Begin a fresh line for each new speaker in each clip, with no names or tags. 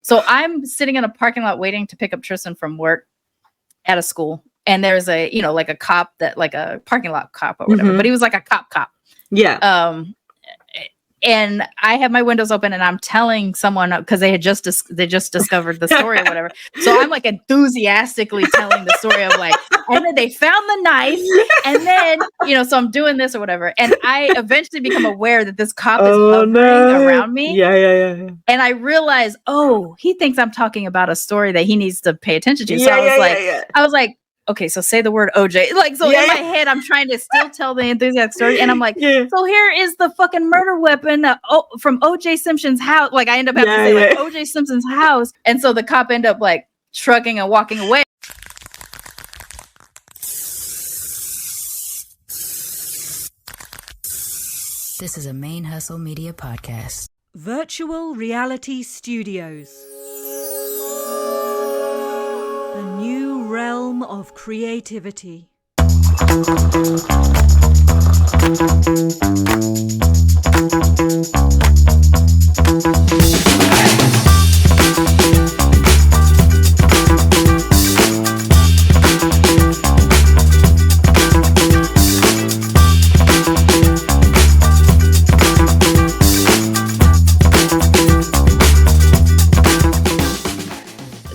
So I'm sitting in a parking lot waiting to pick up Tristan from work at a school. And there's a, like a cop like a parking lot cop or whatever, but he was like a cop.
Yeah.
And I have my windows open and I'm telling someone because they just discovered the story or whatever. So I'm like enthusiastically telling the story of like, and then they found the knife and then, so I'm doing this or whatever. And I eventually become aware that this cop is hovering around me.
Yeah.
And I realize, he thinks I'm talking about a story that he needs to pay attention to. So I was like, okay, so say the word OJ. Like, so in my head, I'm trying to still tell the enthusiastic story. And I'm like, so here is the fucking murder weapon from OJ Simpson's house. Like, I end up having to say, like, OJ Simpson's house. And so the cop end up, like, shrugging and walking away.
This is a Main Hustle Media podcast.
Virtual Reality Studios. A new realm of creativity.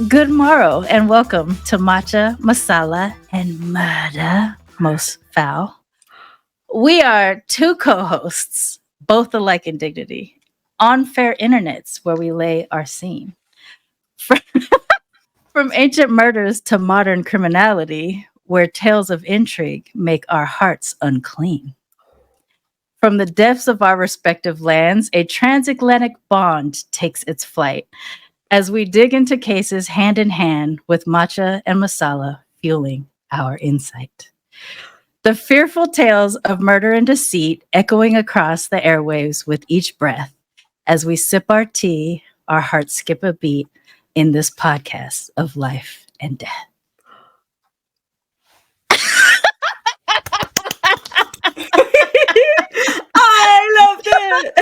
Good morrow and welcome to Matcha Masala and Murder, most foul. We are two co-hosts, both alike in dignity, on fair internets where we lay our scene. From ancient murders to modern criminality, where tales of intrigue make our hearts unclean. From the depths of our respective lands, a transatlantic bond takes its flight as we dig into cases hand in hand with matcha and masala fueling our insight. The fearful tales of murder and deceit echoing across the airwaves with each breath. As we sip our tea, our hearts skip a beat in this podcast of life and death.
I loved it.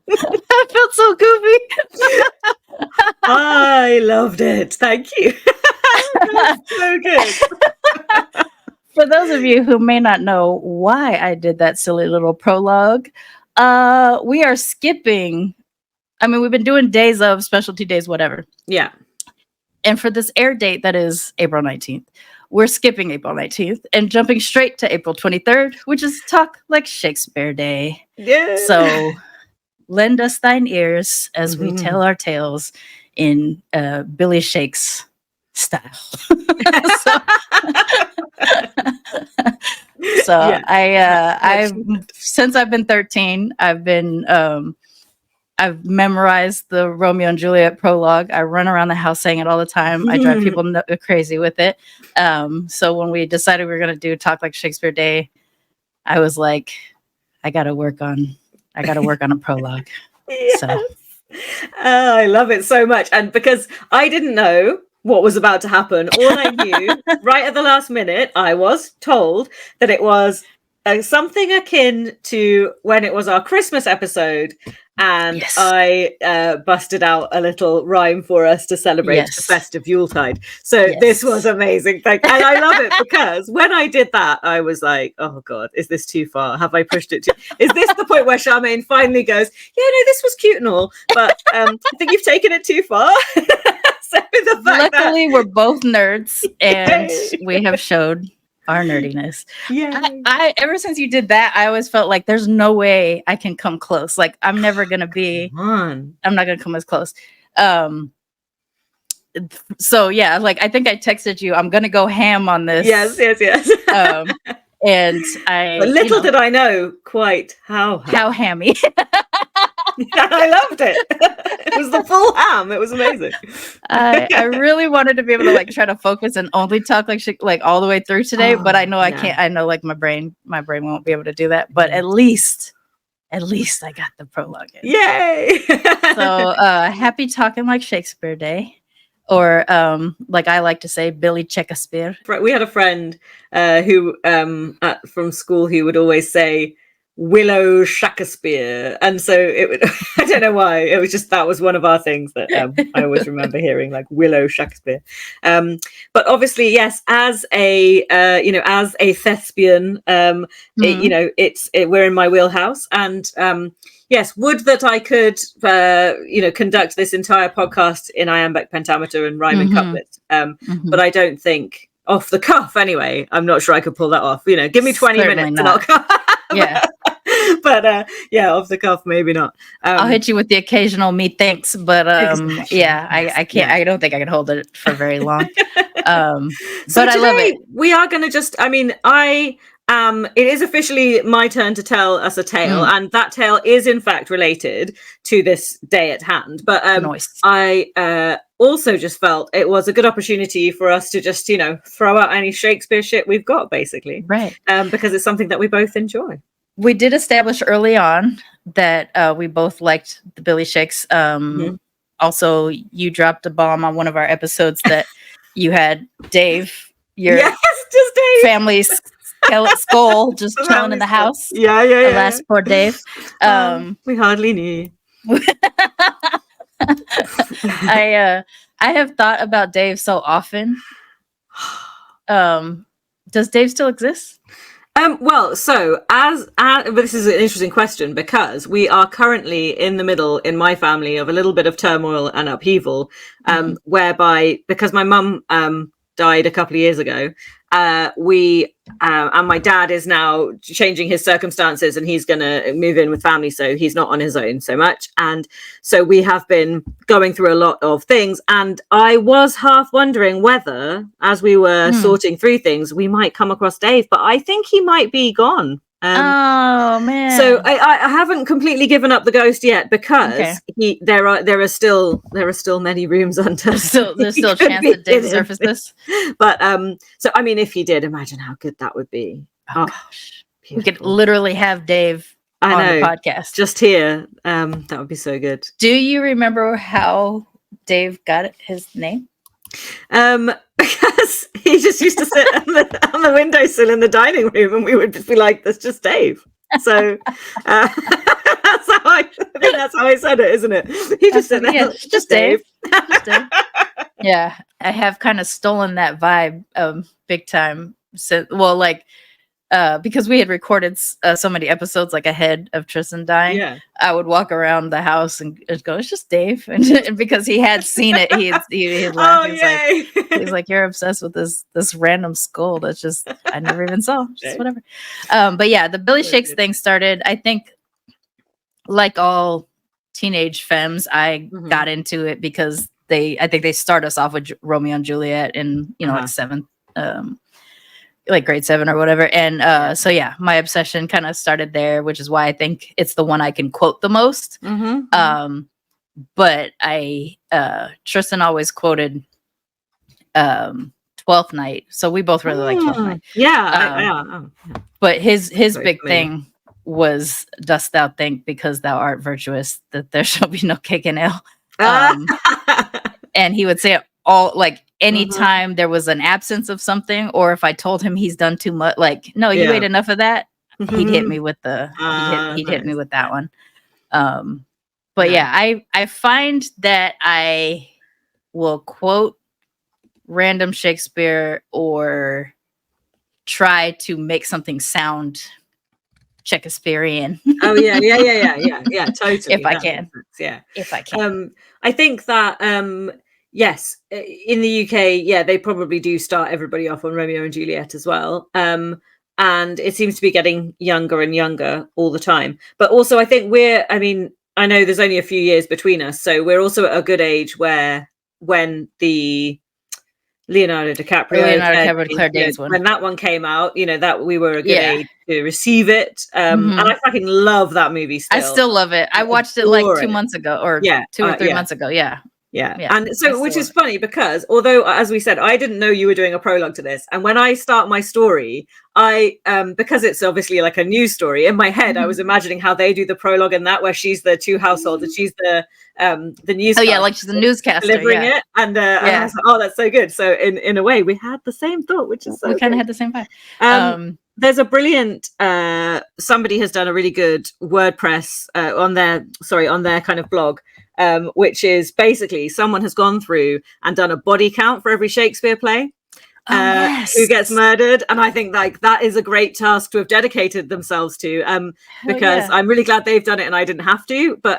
That felt so goofy.
I loved it. Thank you. So good.
For those of you who may not know why I did that silly little prologue, we are skipping. I mean, we've been doing days of specialty days, whatever.
Yeah.
And for this air date, that is April 19th, we're skipping April 19th and jumping straight to April 23rd, which is Talk Like Shakespeare Day.
Yeah.
So lend us thine ears as we tell our tales in Billy Shakes style. I've since I've been 13, I've memorized the Romeo and Juliet prologue. I run around the house saying it all the time. I drive people crazy with it. So when we decided we were going to do Talk Like Shakespeare Day, I was like, I got to work on a prologue.
Yes.
So.
Oh, I love it so much. And because I didn't know what was about to happen, all I knew right at the last minute, I was told that it was something akin to when it was our Christmas episode. And yes. I busted out a little rhyme for us to celebrate the festive Yuletide. So this was amazing. And I love it because when I did that, I was like, oh God, is this too far? Have I pushed it too? Is this the point where Sharmane finally goes, yeah, no, this was cute and all, but I think you've taken it too far. So
luckily, we're both nerds and we have showed our nerdiness.
Yeah.
I ever since you did that, I always felt like there's no way I can come close. Like I'm never gonna be. I'm not gonna come as close. So yeah, like I think I texted you. I'm gonna go ham on this.
Yes.
And
but little did I know quite how
hammy.
I loved it. It was the full ham. It was amazing.
I really wanted to be able to like try to focus and only talk like all the way through today, but I know I can't. I know like my brain won't be able to do that. But at least I got the prologue in.
Yay!
So happy Talking Like Shakespeare Day. Or like I like to say, Billy Shakespeare.
We had a friend who from school who would always say, Willow Shakespeare, and so I don't know why, it was just, that was one of our things that I always remember hearing, like Willow Shakespeare. But obviously, yes, as a as a thespian, we're in my wheelhouse, and yes, would that I could conduct this entire podcast in iambic pentameter and rhyming couplets, but I don't think, off the cuff anyway, I'm not sure I could pull that off. Give me 20
Certainly
minutes
not.
and I'll
Yeah.
but off the cuff, maybe not.
I'll hit you with the occasional me thanks, but
Exactly.
yeah, I can't.
Yeah.
I don't think I can hold it for very long.
So
but I love it.
we are going to just, it is officially my turn to tell us a tale, and that tale is in fact related to this day at hand. But
Nice.
I also just felt it was a good opportunity for us to just, throw out any Shakespeare shit we've got, basically.
Right.
Because it's something that we both enjoy.
We did establish early on that we both liked the Billy Shakes. Also, you dropped a bomb on one of our episodes that you had Dave, your
Yes, just Dave.
family's skull, just chilling in the house.
Yeah.
Alas, poor Dave.
We hardly knew.
I have thought about Dave so often. Does Dave still exist?
Well, so but this is an interesting question, because we are currently in the middle, in my family, of a little bit of turmoil and upheaval, whereby, because my mum died a couple of years ago, we and my dad is now changing his circumstances, and he's going to move in with family, so he's not on his own so much, and so we have been going through a lot of things, and I was half wondering whether, as we were sorting through things, we might come across Dave, but I think he might be gone.
Oh man!
So I haven't completely given up the ghost yet, because there are still many rooms under.
There's still a chance that Dave surfaces.
But so I mean, if he did, imagine how good that would be.
Oh gosh, we could literally have Dave on the podcast
just here. That would be so good.
Do you remember how Dave got his name?
Because he just used to sit on the windowsill in the dining room, and we would just be like, "That's just Dave." So that's how I said it, isn't it? He just said,
"Yeah, just Dave." Just Dave. Yeah, I have kind of stolen that vibe big time. So, because we had recorded so many episodes ahead of Tristan dying, I would walk around the house and just go, "It's just Dave," and because he had seen it, he had laughed. He's like, "You're obsessed with this random skull that's just I never even saw, just whatever." But yeah, the Billy Shakes thing started. I think, like all teenage femmes, I got into it because I think they start us off with Romeo and Juliet in seventh. Grade 7 or whatever, and so yeah, my obsession kind of started there, which is why I think it's the one I can quote the most. But Tristan always quoted 12th Night, so we both really like 12th Night. But his big thing was, "Dost thou think, because thou art virtuous, that there shall be no cake and ale?" And he would say it all, anytime there was an absence of something, or if I told him he's done too much, no, you ate enough of that, he'd hit me with hit me with that one. But yeah, I find that I will quote random Shakespeare or try to make something sound Shakespearean.
Oh yeah, totally.
If I can.
Yeah.
If I can.
I think that yes, in the UK, they probably do start everybody off on Romeo and Juliet as well. And it seems to be getting younger and younger all the time. But also, I think I know there's only a few years between us, so we're also at a good age when the Leonardo DiCaprio Claire Danes one, when that one came out, that we were a good age to receive it. And I fucking love that movie still.
I still love it. I watched it 2 months ago, or 2 or 3 months ago. Yeah.
And so, which is funny, because although, as we said, I didn't know you were doing a prologue to this, and when I start my story, I because it's obviously like a news story, in my head I was imagining how they do the prologue in that, where she's the two households and she's the news.
Oh yeah, like she's the newscaster
delivering it, and I was like, oh, that's so good. So in a way, we had the same thought, which is so
we kind of had the same vibe.
there's a brilliant somebody has done a really good WordPress on their kind of blog, which is basically someone has gone through and done a body count for every Shakespeare play. Who gets murdered, and I think like that is a great task to have dedicated themselves to, because I'm really glad they've done it and I didn't have to, but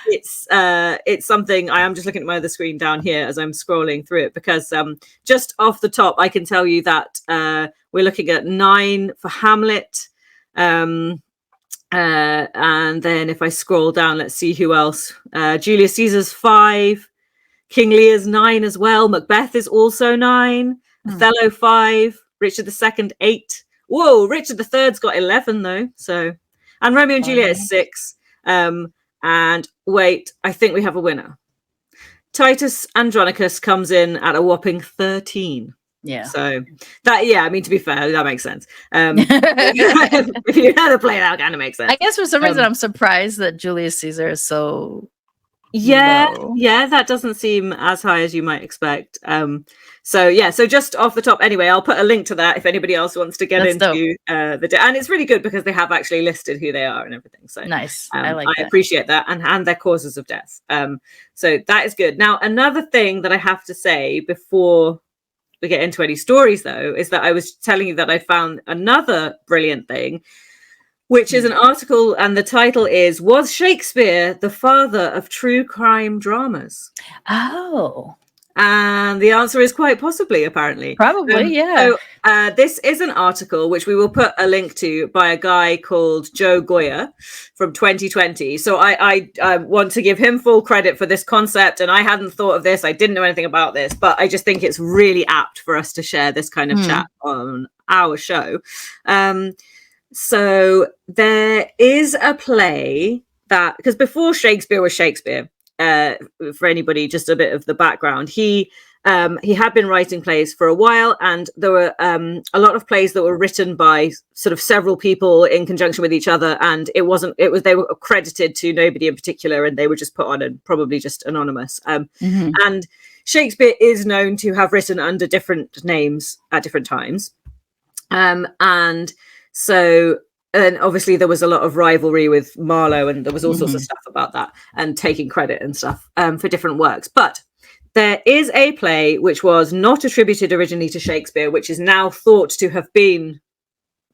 it's something. I am just looking at my other screen down here as I'm scrolling through it, because just off the top I can tell you that we're looking at 9 for Hamlet, and then if I scroll down, let's see who else. Julius Caesar's 5, King Lear's 9 as well. Macbeth is also 9. Othello 5. Richard II 8. Whoa, Richard III's got 11 though. So, and Romeo and Juliet is 6. And wait, I think we have a winner. Titus Andronicus comes in at a whopping 13.
Yeah.
So that, yeah, I mean, to be fair, that makes sense. If you had to play, that kind of makes sense.
I guess for some reason I'm surprised that Julius Caesar is so
low.
Yeah,
that doesn't seem as high as you might expect. So just off the top, anyway, I'll put a link to that if anybody else wants to get into and it's really good because they have actually listed who they are and everything. So
nice. I
appreciate that, and their causes of death. So that is good. Now, another thing that I have to say before we get into any stories, though, is that I was telling you that I found another brilliant thing, which is an article, and the title is, "Was Shakespeare the father of true crime dramas?"
Oh.
And the answer is quite possibly, apparently.
Probably, yeah.
So this is an article which we will put a link to by a guy called Joe Goya from 2020. So I want to give him full credit for this concept. And I hadn't thought of this. I didn't know anything about this, but I just think it's really apt for us to share this kind of chat on our show. So there is a play that, because before Shakespeare was Shakespeare, for anybody, just a bit of the background, he had been writing plays for a while, and there were a lot of plays that were written by sort of several people in conjunction with each other, and they were credited to nobody in particular, and they were just put on and probably just anonymous. And Shakespeare is known to have written under different names at different times. And obviously there was a lot of rivalry with Marlowe, and there was all sorts of stuff about that and taking credit and stuff for different works. But there is a play which was not attributed originally to Shakespeare, which is now thought to have been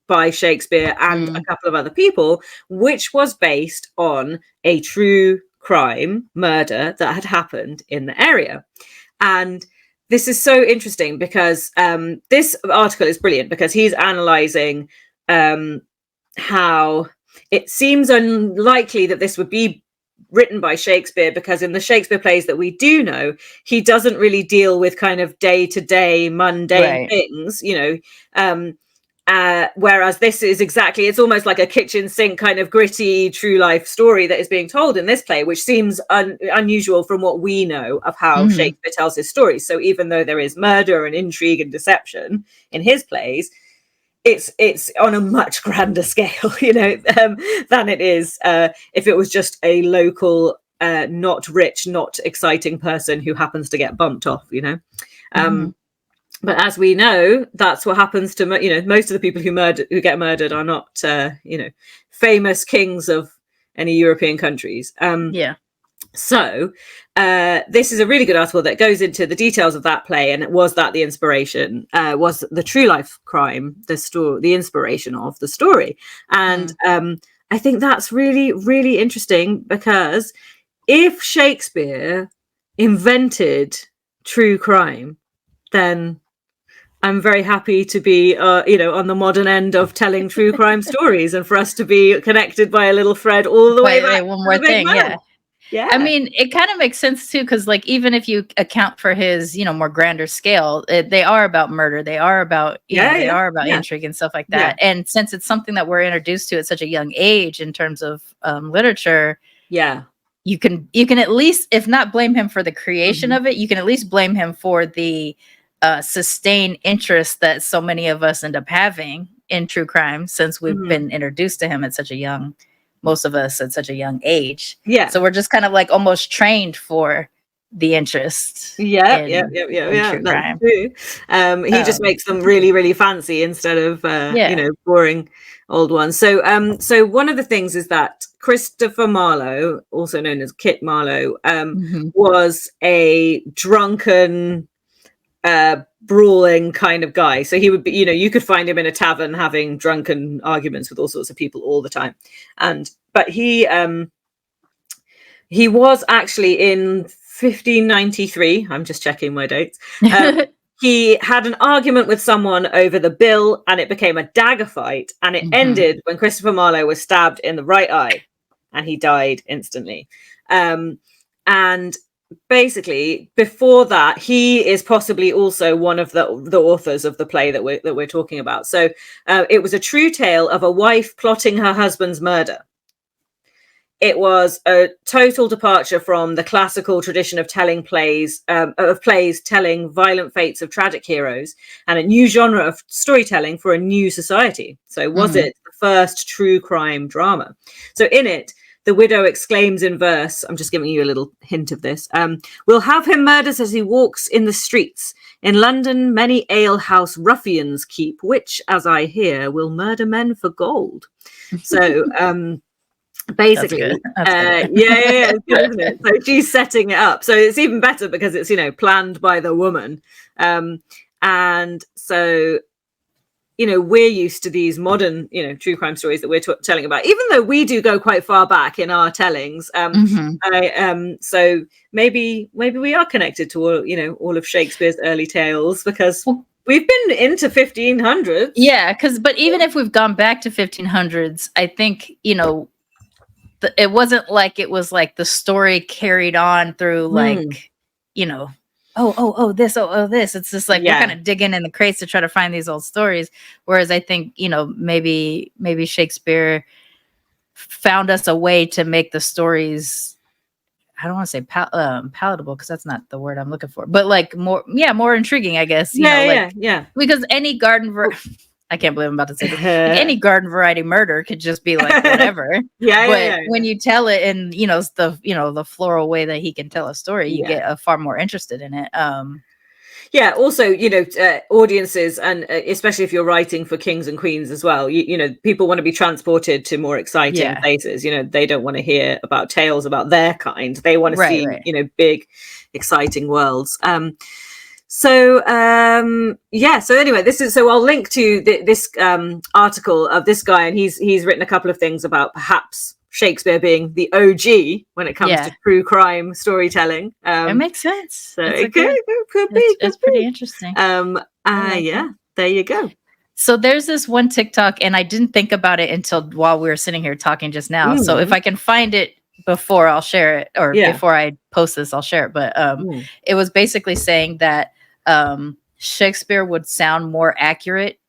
by Shakespeare and a couple of other people, which was based on a true crime murder that had happened in the area. And this is so interesting because this article is brilliant because he's analysing how it seems unlikely that this would be written by Shakespeare, because in the Shakespeare plays that we do know, he doesn't really deal with kind of day-to-day mundane things, whereas this is it's almost like a kitchen sink kind of gritty true life story that is being told in this play, which seems unusual from what we know of how Shakespeare tells his stories. So even though there is murder and intrigue and deception in his plays, it's on a much grander scale, than it is if it was just a local, not rich, not exciting person who happens to get bumped off, But as we know, that's what happens to most of the people who get murdered are not famous kings of any European countries. So this is a really good article that goes into the details of that play, and was that the inspiration, was the true life crime the inspiration of the story. And I think that's really, really interesting, because if Shakespeare invented true crime, then I'm very happy to be on the modern end of telling true crime stories, and for us to be connected by a little thread all the way back.
One more thing, yeah. I mean, it kind of makes sense too, because like even if you account for his, more grander scale, they are about murder. They are about, they are about intrigue and stuff like that. Yeah. And since it's something that we're introduced to at such a young age in terms of literature, you can at least, if not blame him for the creation of it, you can at least blame him for the sustained interest that so many of us end up having in true crime, since we've been introduced to him at most of us at such a young age. Yeah. So we're just kind of like almost trained for the interest.
Yeah,
in true
that's
crime.
true. He just makes them really, really fancy instead of boring old ones. So one of the things is that Christopher Marlowe, also known as Kit Marlowe, was a drunken, brawling kind of guy. So he would be, you could find him in a tavern having drunken arguments with all sorts of people all the time. But he was actually in 1593. I'm just checking my dates. He had an argument with someone over the bill, and it became a dagger fight, and it ended when Christopher Marlowe was stabbed in the right eye, and he died instantly. And basically, before that, he is possibly also one of the authors of the play that we're talking about. So it was a true tale of a wife plotting her husband's murder. It was a total departure from the classical tradition of telling plays telling violent fates of tragic heroes, and a new genre of storytelling for a new society. So was it the first true crime drama? So in it, the widow exclaims in verse, I'm just giving you a little hint of this, we'll have him murdered as he walks in the streets. In London, many alehouse ruffians keep, which, as I hear, will murder men for gold. So basically,
That's good.
it's good, isn't it? So she's setting it up. So it's even better because it's, planned by the woman. And so, we're used to these modern, true crime stories that we're telling about, even though we do go quite far back in our tellings. So maybe we are connected to all of Shakespeare's early tales, because we've been into 1500s.
Yeah, but even if we've gone back to 1500s, I think, it wasn't like it was like the story carried on through this. It's just like we're kind of digging in the crates to try to find these old stories. Whereas I think, maybe Shakespeare found us a way to make the stories, I don't want to say palatable, because that's not the word I'm looking for, but like more intriguing, I guess. Because any garden I can't believe I'm about to say this. Like any garden variety murder could just be like whatever. When you tell it in the floral way that he can tell a story, you get far more interested in it.
Also, audiences, and especially if you're writing for kings and queens as well, people want to be transported to more exciting places. They don't want to hear about tales about their kind. They want to see big, exciting worlds. So anyway, so I'll link to this article of this guy, and he's written a couple of things about perhaps Shakespeare being the OG when it comes to true crime storytelling.
It makes sense.
So it could be.
It's pretty interesting.
There you go.
So there's this one TikTok, and I didn't think about it until while we were sitting here talking just now. So if I can find it before, I'll share it, or before I post this, I'll share it. But it was basically saying that Shakespeare would sound more accurate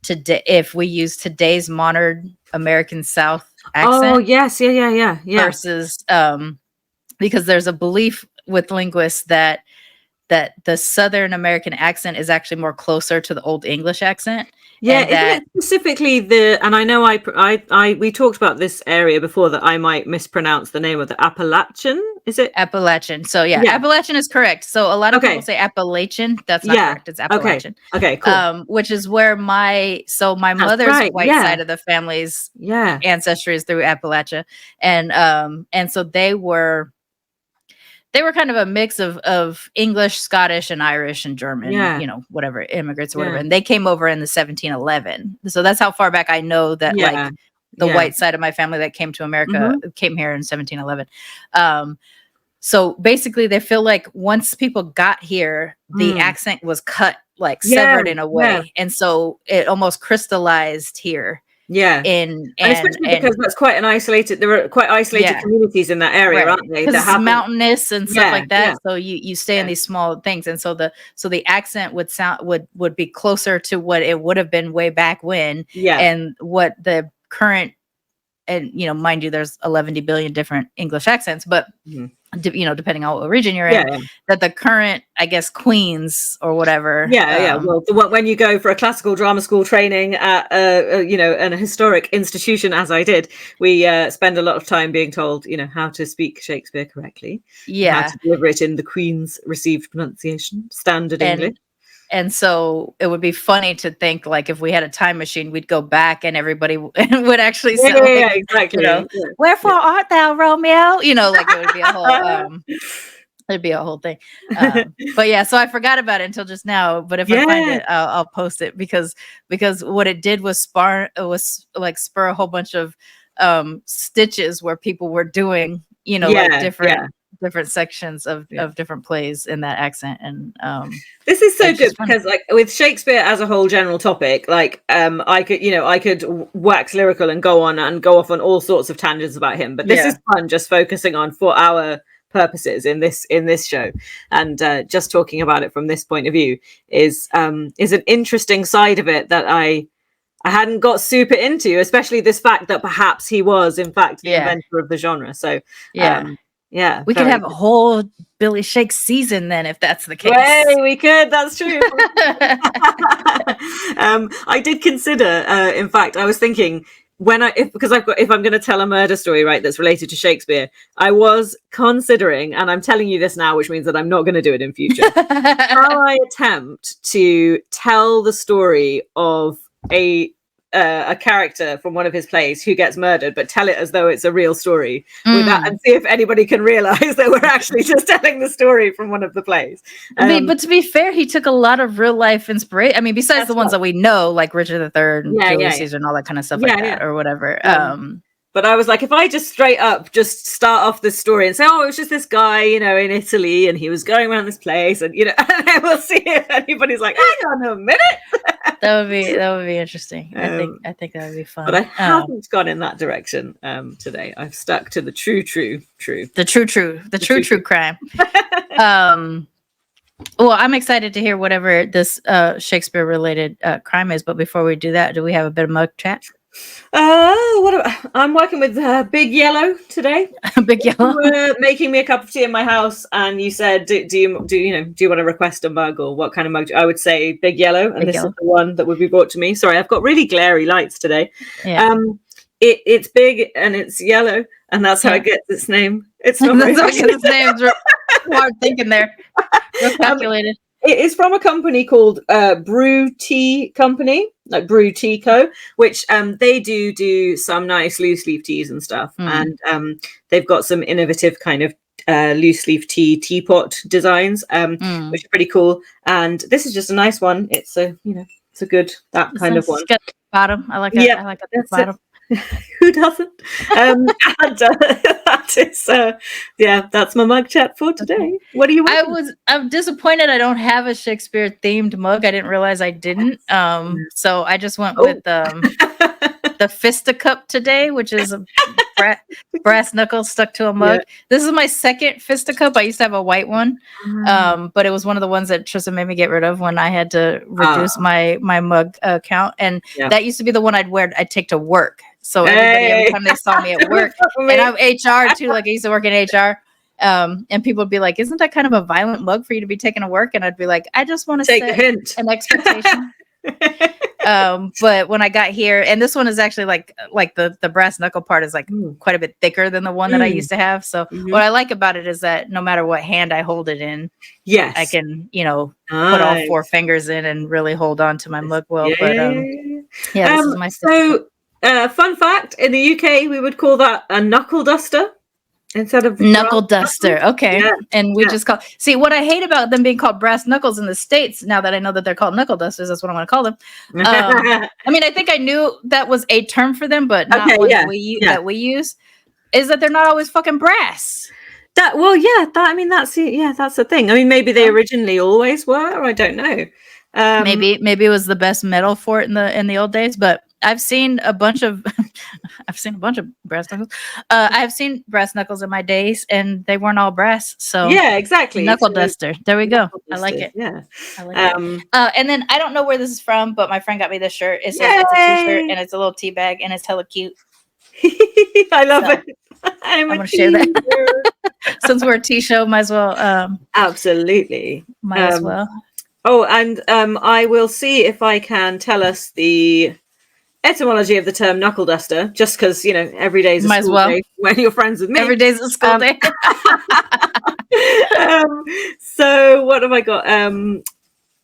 today if we use today's modern American South accent.
Oh yes, yeah.
Versus because there's a belief with linguists that the Southern American accent is actually more closer to the Old English accent.
Yeah, isn't it specifically and I know we talked about this area before, that I might mispronounce the name of the Appalachian. Is it
Appalachian? So Appalachian is correct. So a lot of people say Appalachian. That's not correct. It's Appalachian.
Okay, cool.
Which is where my mother's white side of the family's ancestry is through Appalachia, and so they were kind of a mix of English, Scottish, and Irish and German, whatever, immigrants or whatever. And they came over in the 1711. So that's how far back I know that the white side of my family that came to America came here in 1711. So basically they feel like once people got here, the accent was cut, like severed in a way. And so it almost crystallized here.
And especially because that's quite an isolated. There are quite isolated communities in that area, aren't they?
Because it's mountainous and stuff like that. So you stay in these small things, and so the accent would be closer to what it would have been way back when, and what the current and mind you, there's 11 billion different English accents, but depending on what region you're in, that the current, I guess, queens or whatever.
Well, when you go for a classical drama school training at an historic institution, as I did, we spend a lot of time being told how to speak Shakespeare correctly, how to deliver it in the Queen's received pronunciation, standard English.
And so it would be funny to think like if we had a time machine, we'd go back and everybody would actually say,
exactly.
Wherefore art thou, Romeo? Like it would be a whole it'd be a whole thing. But yeah, so I forgot about it until just now. But if I find it, I'll post it because what it did was spur a whole bunch of stitches where people were doing like different sections of different plays in that accent. And
this is so good because like with Shakespeare as a whole general topic, like I could wax lyrical and go off on all sorts of tangents about him, but this is fun just focusing on for our purposes in this show, and just talking about it from this point of view is an interesting side of it that I hadn't got super into, especially this fact that perhaps he was in fact the inventor of the genre. So we could have a whole
Billy Shakes season then, if that's the case.
Hey, we could. That's true. I did consider. In fact, I was thinking if I'm going to tell a murder story, right, that's related to Shakespeare, I was considering, and I'm telling you this now, which means that I'm not going to do it in future. Shall I attempt to tell the story of a character from one of his plays who gets murdered, but tell it as though it's a real story with that, and see if anybody can realize that we're actually just telling the story from one of the plays.
But to be fair, he took a lot of real life inspiration. I mean, besides the ones that we know, like Richard III and Julius Caesar and all that kind of stuff or whatever.
But I was like, if I just straight up just start off this story and say, oh, it was just this guy, in Italy, and he was going around this place, and and then we'll see if anybody's like, hang on a minute.
That would be interesting. I think that would be fun.
But I haven't gone in that direction today. I've stuck to the true. The true crime. Well, I'm excited to hear whatever this Shakespeare related crime is. But before we do that, do we have a bit of mug chat? I'm working with Big Yellow today.
Big Yellow.
You were making me a cup of tea in my house, and you said, "Do you want to request a mug, or what kind of mug?" I would say Big Yellow, and this is the one that would be brought to me. Sorry, I've got really glary lights today. Yeah. It's big and it's yellow, and that's how it gets its name. It's not
that's how it gets its name. Hard thinking there. Real calculated.
It is from a company called Brew Tea Company, like Brew Tea Co., which they do some nice loose leaf teas and stuff. And they've got some innovative kind of loose leaf teapot designs, which are pretty cool. And this is just a nice one. It's it's a good kind of one.
Bottom. I like it. Yeah, I like it. Bottom.
Who doesn't? And that is that's my mug chat for today. What do you want?
I'm disappointed I don't have a Shakespeare themed mug. I didn't realize I didn't. So I just went with the fisticup today, which is a brass knuckle stuck to a mug. This is my second fisticup. I used to have a white one, but it was one of the ones that Tristan made me get rid of when I had to reduce my mug count, and that used to be the one I'd take to work. So every time they saw me at work, and I'm HR too, like I used to work in HR. And people would be like, "Isn't that kind of a violent mug for you to be taking to work?" And I'd be like, "I just want to
take
set an expectation." But when I got here, and this one is actually like the brass knuckle part is like quite a bit thicker than the one that I used to have. So what I like about it is that no matter what hand I hold it in, I can put all four fingers in and really hold on to my mug well. But this is my
fun fact, in the UK we would call that a knuckle duster instead of
knuckle duster. Okay. And we just call what I hate about them being called brass knuckles in the States, now that I know that they're called knuckle dusters, that's what I'm going to call them. I mean, I think I knew that was a term for them, but not one that we use, is that they're not always fucking brass.
That's the thing. I mean, maybe they originally always were, or I don't know.
Maybe it was the best metal for it in the old days, but I've seen a bunch of brass knuckles. I've seen brass knuckles in my days, and they weren't all brass. So
exactly.
Knuckle duster. There we go. I like it. Yeah. I like it. And then I don't know where this is from, but my friend got me this shirt. It's a t-shirt, and it's a little tea bag, and it's hella cute.
I love
So,
it. I'm
gonna share that. Since we're a tea show, might as well.
Absolutely.
Might as well.
Oh, and I will see if I can tell us the etymology of the term knuckle duster, just because, you know, every day is a
Might as
school
well.
day when you're friends with me.
Every day's a school day.
So what have I got?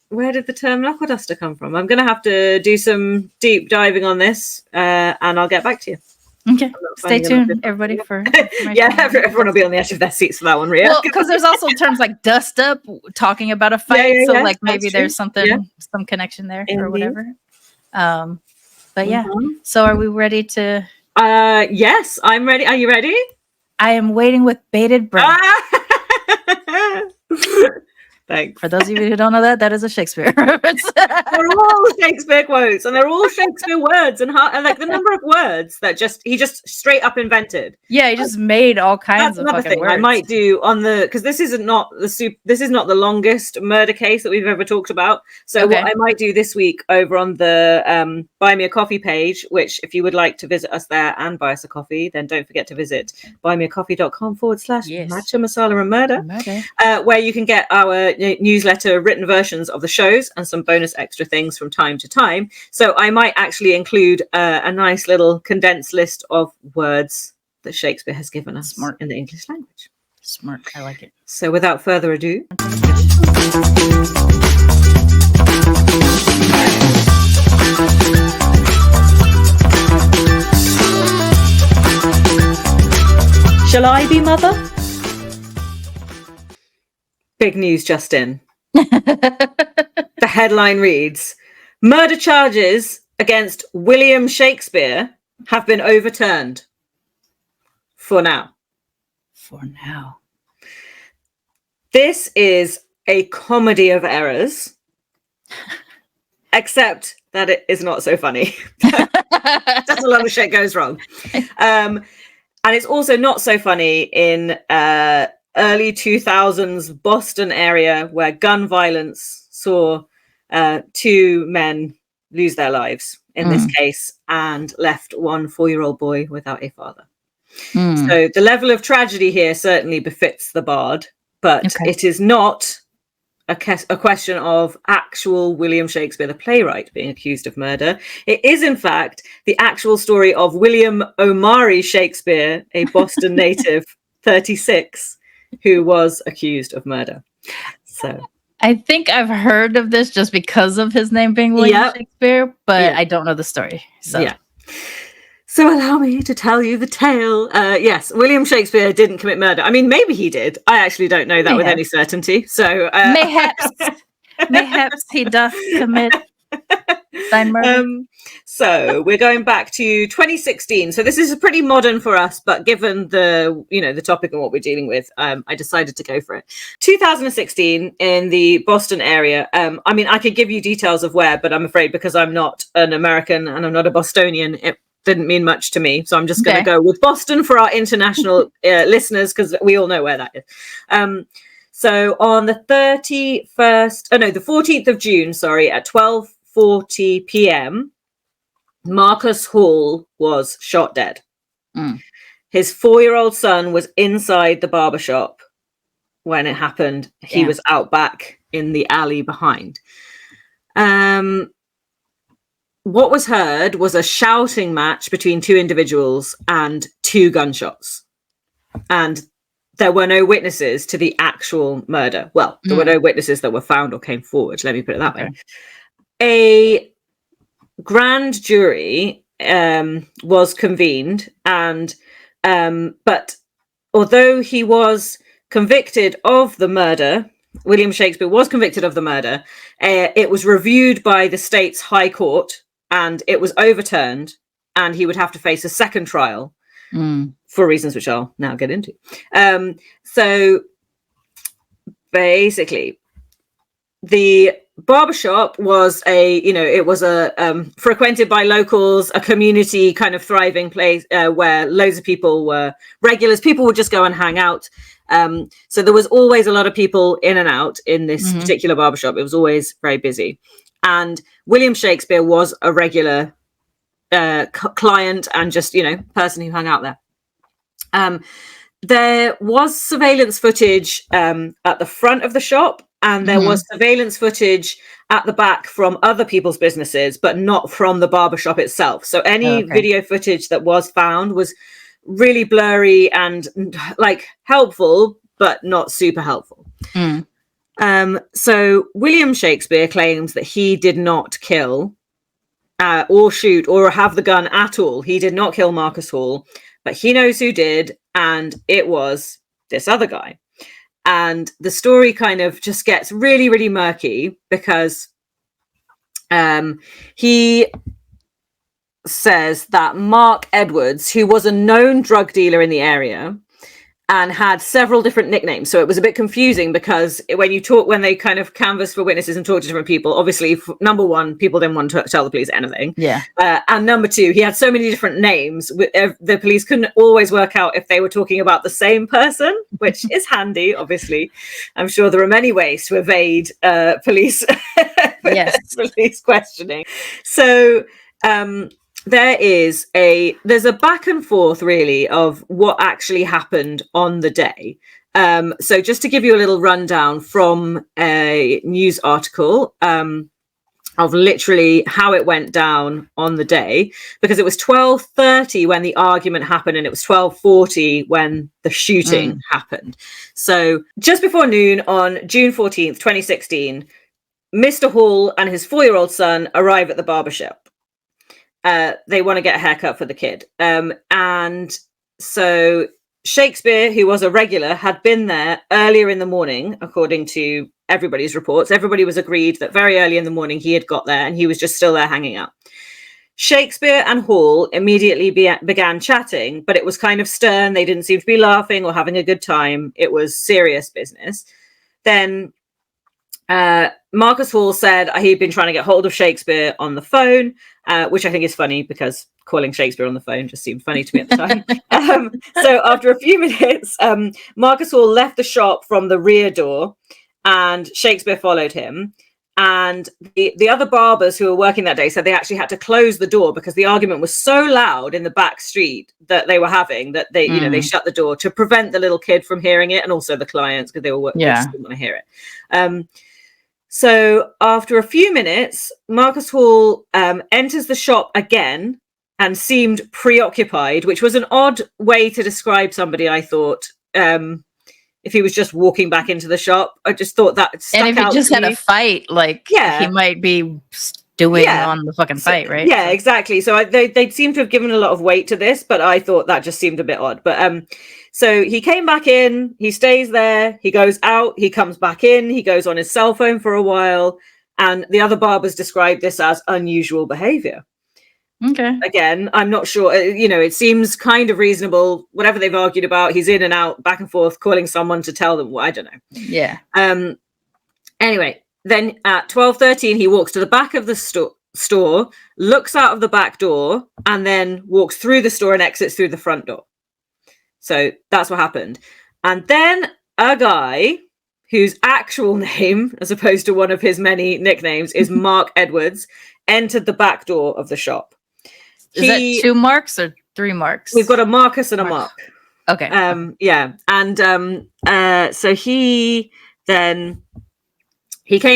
Where did the term knuckle duster come from? I'm going to have to do some deep diving on this, and I'll get back to you.
Okay, stay tuned, everybody, for
yeah, everyone will be on the edge of their seats for that one, Rhia.
Well, because there's also terms like dust up, talking about a fight.
Yeah,
so,
yeah,
like, maybe
that's
there's
true.
something, some connection there or
Indeed.
whatever. But yeah, so are we ready to?
Yes, I'm ready. Are you ready?
I am waiting with bated breath.
Thanks.
For those of you who don't know that is a Shakespeare reference.
They're all Shakespeare quotes, and they're all Shakespeare words, and like the number of words that he just straight up invented.
Yeah, he just made all kinds
That's
of
another
fucking
thing
words.
I might do on the, because this is not the longest murder case that we've ever talked about. So what I might do this week over on the Buy Me a Coffee page, which if you would like to visit us there and buy us a coffee, then don't forget to visit buymeacoffee.com/Matcha Masala and Murder, where you can get our newsletter written versions of the shows and some bonus extra things from time to time. So I might actually include a nice little condensed list of words that Shakespeare has given us in the English language.
Smart. I like it.
So without further ado, shall I be mother? Big news just in. The headline reads, murder charges against William Shakespeare have been overturned. For now.
For now.
This is a comedy of errors, except that it is not so funny. Just a lot of shit goes wrong. And it's also not so funny in early 2000s Boston area, where gun violence saw 2 men lose their lives in this case and left one 4-year-old boy without a father. So the level of tragedy here certainly befits the bard, but it is not a question of actual William Shakespeare, the playwright, being accused of murder. It is, in fact, the actual story of William Omari Shakespeare, a Boston native, 36, who was accused of murder. So
I think I've heard of this just because of his name being William Shakespeare, but I don't know the story.
So allow me to tell you the tale. Yes, William Shakespeare didn't commit murder. I mean, maybe he did. I actually don't know that with any certainty. So
mayhaps he doth commit thine murder.
So we're going back to 2016. So this is pretty modern for us, but given the topic and what we're dealing with, I decided to go for it. 2016 in the Boston area. I mean, I could give you details of where, but I'm afraid because I'm not an American and I'm not a Bostonian, it didn't mean much to me. So I'm just going to go with Boston for our international listeners, because we all know where that is. So on the 14th of June, at 12:40 p.m., Marcus Hall was shot dead. His 4-year-old son was inside the barbershop when it happened. He was out back in the alley behind. What was heard was a shouting match between 2 individuals and 2 gunshots. And there were no witnesses to the actual murder. Well, there were no witnesses that were found or came forward. Let me put it that way. A grand jury was convened, and but although he was convicted of the murder, William Shakespeare was convicted of the murder, it was reviewed by the state's high court, and it was overturned, and he would have to face a second trial for reasons which I'll now get into. So basically, the barbershop was frequented by locals, a community kind of thriving place where loads of people were regulars. People would just go and hang out. So there was always a lot of people in and out in this particular barbershop. It was always very busy. And William Shakespeare was a regular client and just, person who hung out there. There was surveillance footage at the front of the shop, and there was surveillance footage at the back from other people's businesses, but not from the barbershop itself. So any video footage that was found was really blurry and like helpful, but not super helpful. So William Shakespeare claims that he did not kill or shoot or have the gun at all. He did not kill Marcus Hall, but he knows who did, and it was this other guy. And the story kind of just gets really, really murky because he says that Mark Edwards, who was a known drug dealer in the area and had several different nicknames, so it was a bit confusing because when they kind of canvass for witnesses and talk to different people, obviously, number one, people didn't want to tell the police anything. And number two, he had so many different names, the police couldn't always work out if they were talking about the same person, which is handy, obviously. I'm sure there are many ways to evade police police questioning. So there's a back and forth really of what actually happened on the day. So just to give you a little rundown from a news article of literally how it went down on the day, because it was 12:30 when the argument happened and it was 12:40 when the shooting happened. So just before noon on June 14th, 2016, Mr. Hall and his 4-year-old son arrive at the barbershop. They want to get a haircut for the kid. And so Shakespeare, who was a regular, had been there earlier in the morning, according to everybody's reports. Everybody was agreed that very early in the morning he had got there and he was just still there hanging out. Shakespeare and Hall immediately began chatting, but it was kind of stern. They didn't seem to be laughing or having a good time. It was serious business. Then Marcus Hall said he'd been trying to get hold of Shakespeare on the phone, which I think is funny because calling Shakespeare on the phone just seemed funny to me at the time. So after a few minutes, Marcus Hall left the shop from the rear door and Shakespeare followed him. And the other barbers who were working that day said they actually had to close the door because the argument was so loud in the back street that they were having that they shut the door to prevent the little kid from hearing it, and also the clients because they just didn't want to hear it. So after a few minutes, Marcus Hall enters the shop again and seemed preoccupied, which was an odd way to describe somebody, I thought. If he was just walking back into the shop, I just thought that stuck out. And if he just had
a fight, he might be stewing on the fucking fight, right?
Yeah, exactly. So they seem to have given a lot of weight to this, but I thought that just seemed a bit odd. But so he came back in, he stays there, he goes out, he comes back in, he goes on his cell phone for a while, and the other barbers described this as unusual behavior.
Okay.
Again, I'm not sure. It seems kind of reasonable. Whatever they've argued about, he's in and out, back and forth, calling someone to tell them. I don't know.
Yeah.
Anyway, then at 12:13, he walks to the back of the store, looks out of the back door, and then walks through the store and exits through the front door. So that's what happened. And then a guy whose actual name, as opposed to one of his many nicknames, is Mark Edwards, entered the back door of the shop.
Is that 2 marks or 3 marks?
We've got a Marcus and a Mark.
Okay.
Yeah. And so he came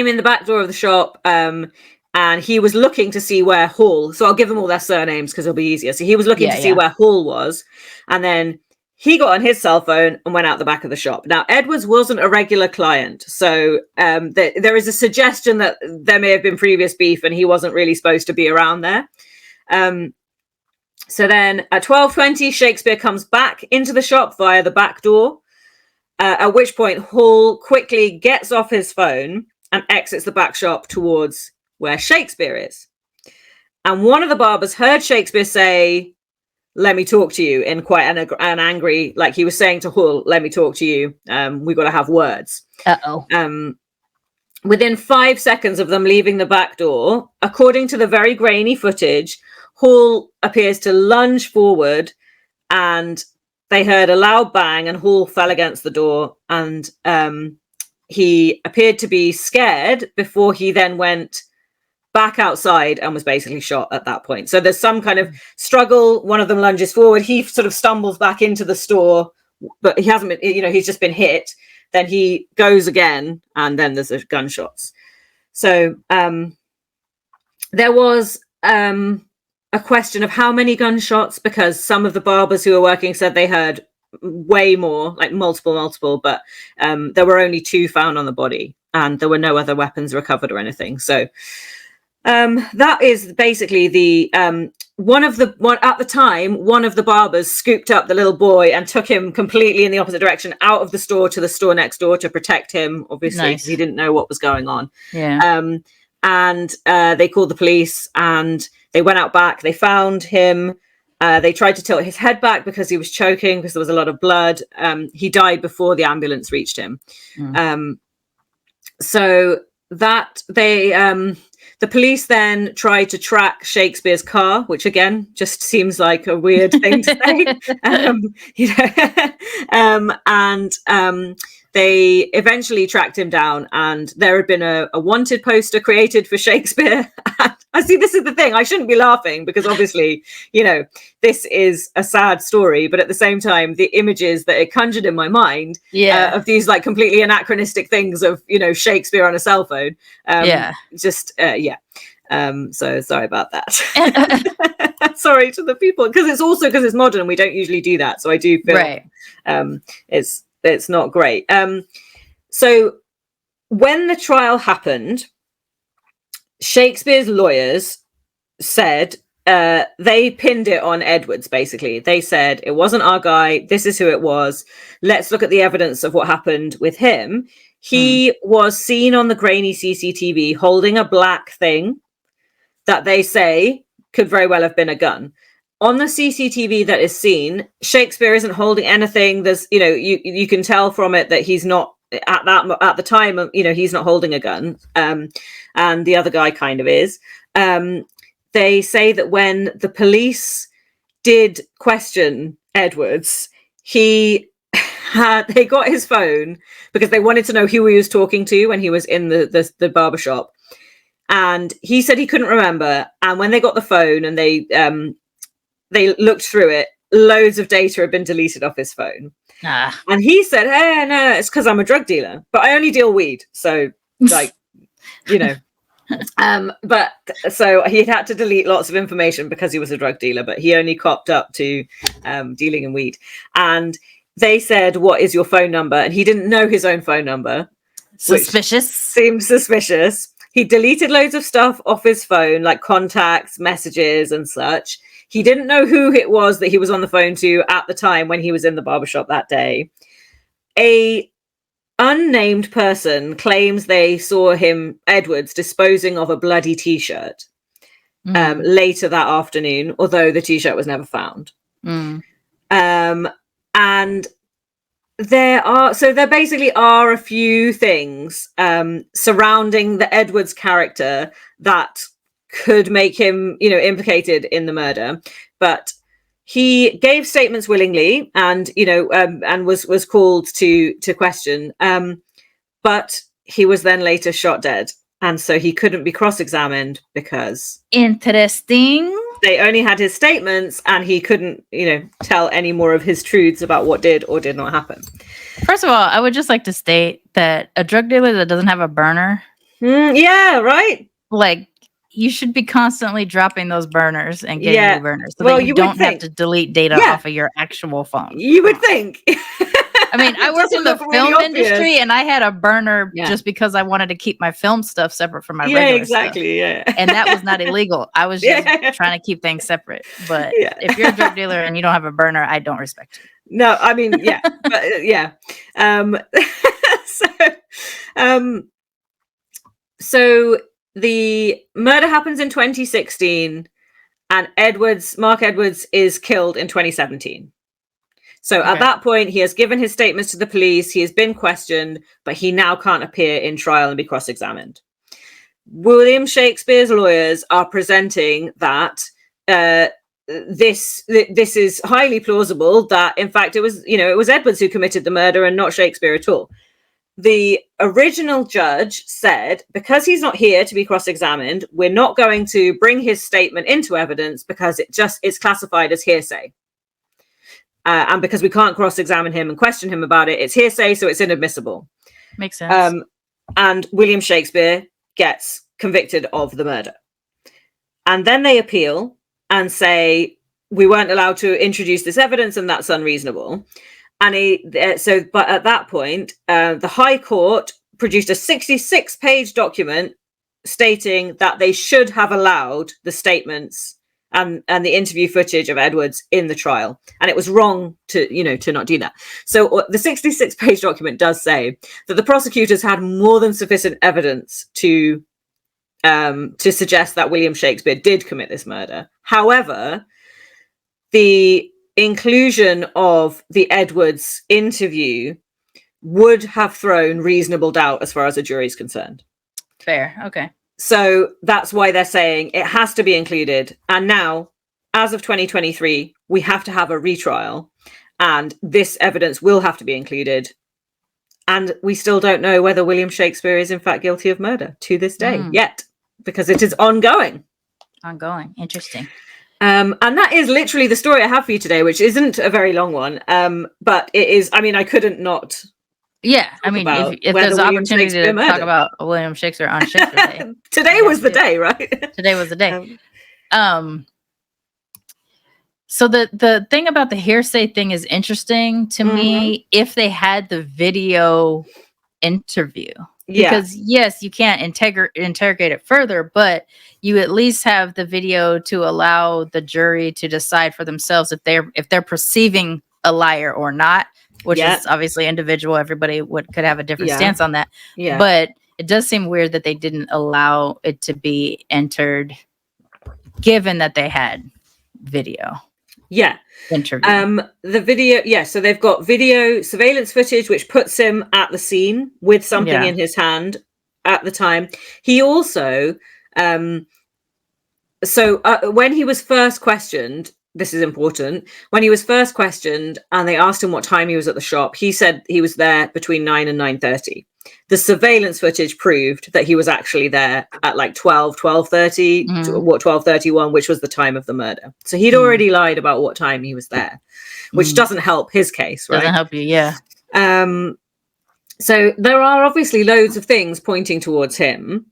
in the back door of the shop and he was looking to see where Hall, so I'll give them all their surnames because it'll be easier. So he was looking to see where Hall was, and then he got on his cell phone and went out the back of the shop. Now, Edwards wasn't a regular client, so there is a suggestion that there may have been previous beef and he wasn't really supposed to be around there. So then at 12:20, Shakespeare comes back into the shop via the back door, at which point Hall quickly gets off his phone and exits the back shop towards where Shakespeare is. And one of the barbers heard Shakespeare say, "Let me talk to you," in quite an angry, like he was saying to Hall, "Let me talk to you. We got to have words." Within 5 seconds of them leaving the back door, according to the very grainy footage, Hall appears to lunge forward and they heard a loud bang and Hall fell against the door, and he appeared to be scared before he then went back outside and was basically shot at that point. So there's some kind of struggle. One of them lunges forward. He sort of stumbles back into the store, but he hasn't been, he's just been hit. Then he goes again, and then there's gunshots. So there was a question of how many gunshots, because some of the barbers who were working said they heard way more, like multiple, but there were only 2 found on the body, and there were no other weapons recovered or anything. So that is basically the at the time, one of the barbers scooped up the little boy and took him completely in the opposite direction, out of the store to the store next door, to protect him, obviously, because he didn't know what was going on. And they called the police, and they went out back. They found him. They tried to tilt his head back because he was choking, because there was a lot of blood. He died before the ambulance reached him. So that the police then tried to track Shakespeare's car, which again just seems like a weird thing to say. They eventually tracked him down, and there had been a wanted poster created for Shakespeare. I see, this is the thing. I shouldn't be laughing, because obviously, this is a sad story, but at the same time, the images that it conjured in my mind of these like completely anachronistic things of, Shakespeare on a cell phone. So sorry about that. Sorry to the people, because it's modern and we don't usually do that. So I do feel it's not great. So when the trial happened, Shakespeare's lawyers said they pinned it on Edwards, basically. They said, it wasn't our guy. This is who it was. Let's look at the evidence of what happened with him. He was seen on the grainy CCTV holding a black thing that they say could very well have been a gun. On the CCTV that is seen, Shakespeare isn't holding anything. There's, you can tell from it that he's not at the time, he's not holding a gun. And the other guy kind of is. They say that when the police did question Edwards, they got his phone because they wanted to know who he was talking to when he was in the barbershop. And he said he couldn't remember. And when they got the phone and they looked through it, loads of data had been deleted off his phone. And he said, hey, no, it's because I'm a drug dealer, but I only deal weed. So but so he'd had to delete lots of information because he was a drug dealer, but he only copped up to dealing in weed. And they said, what is your phone number? And he didn't know his own phone number.
Suspicious.
Seemed suspicious. He deleted loads of stuff off his phone, like contacts, messages and such. He didn't know who it was that he was on the phone to at the time when he was in the barbershop that day. A unnamed person claims they saw Edwards, disposing of a bloody T-shirt later that afternoon, although the T-shirt was never found. And there basically are a few things surrounding the Edwards character that could make him, implicated in the murder, but he gave statements willingly and, and was called to question, but he was then later shot dead. And so he couldn't be cross-examined because
interesting.
They only had his statements and he couldn't, tell any more of his truths about what did or did not happen.
First of all, I would just like to state that a drug dealer that doesn't have a burner.
Yeah, right.
Like, you should be constantly dropping those burners and getting new burners so that you don't have to delete data off of your actual phone.
You would think.
I mean, I worked in the film industry and I had a burner just because I wanted to keep my film stuff separate from my regular stuff. And that was not illegal. I was just trying to keep things separate. But if you're a drug dealer and you don't have a burner, I don't respect you.
No, I mean, so the murder happens in 2016 and Mark Edwards is killed in 2017. So at that point, he has given his statements to the police. He has been questioned, but he now can't appear in trial and be cross-examined. William Shakespeare's lawyers are presenting that this is highly plausible, that in fact it was Edwards who committed the murder and not Shakespeare at all. The original judge said, because he's not here to be cross-examined, we're not going to bring his statement into evidence because it's classified as hearsay. And because we can't cross-examine him and question him about it, it's hearsay, so it's inadmissible.
Makes sense.
And William Shakespeare gets convicted of the murder. And then they appeal and say, we weren't allowed to introduce this evidence and that's unreasonable. And but at that point, the High Court produced a 66-page document stating that they should have allowed the statements and the interview footage of Edwards in the trial. And it was wrong to not do that. So the 66-page document does say that the prosecutors had more than sufficient evidence to suggest that William Shakespeare did commit this murder. However, the inclusion of the Edwards interview would have thrown reasonable doubt as far as the jury is concerned.
Fair. Okay.
So that's why they're saying it has to be included. And now, as of 2023, we have to have a retrial, and this evidence will have to be included. And we still don't know whether William Shakespeare is in fact guilty of murder to this day yet, because it is ongoing.
Interesting.
And that is literally the story I have for you today, which isn't a very long one. But it is, I mean, I couldn't not.
Yeah, I mean, if there's opportunity to talk about William Shakespeare on Shakespeare Day.
Today was the day, right?
Today was the day. So the thing about the hearsay thing is interesting to me if they had the video interview. Because yes, you can't interrogate it further, but you at least have the video to allow the jury to decide for themselves if they're perceiving a liar or not, which is obviously individual. Everybody could have a different stance on that. Yeah. But it does seem weird that they didn't allow it to be entered, given that they had video.
Yeah.
Interview.
The video, so they've got video surveillance footage which puts him at the scene with something in his hand at the time. He also when he was first questioned, this is important, when he was first questioned and they asked him what time he was at the shop, he said he was there between 9 and 9:30. The surveillance footage proved that he was actually there at like 12:30, 12:31, which was the time of the murder. So he'd already lied about what time he was there, which doesn't help his case, right?
Doesn't help you, yeah.
So there are obviously loads of things pointing towards him.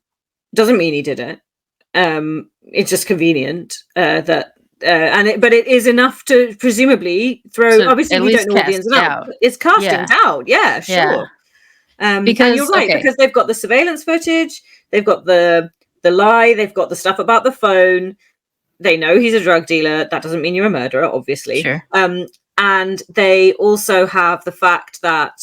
Doesn't mean he did it. It's just convenient but it is enough to presumably throw. So obviously, we don't know all the ins and outs. It's casting doubt. Yeah, sure. Yeah. Because you're right, because they've got the surveillance footage, they've got the lie, they've got the stuff about the phone. They know he's a drug dealer. That doesn't mean you're a murderer, obviously.
Sure.
And they also have the fact that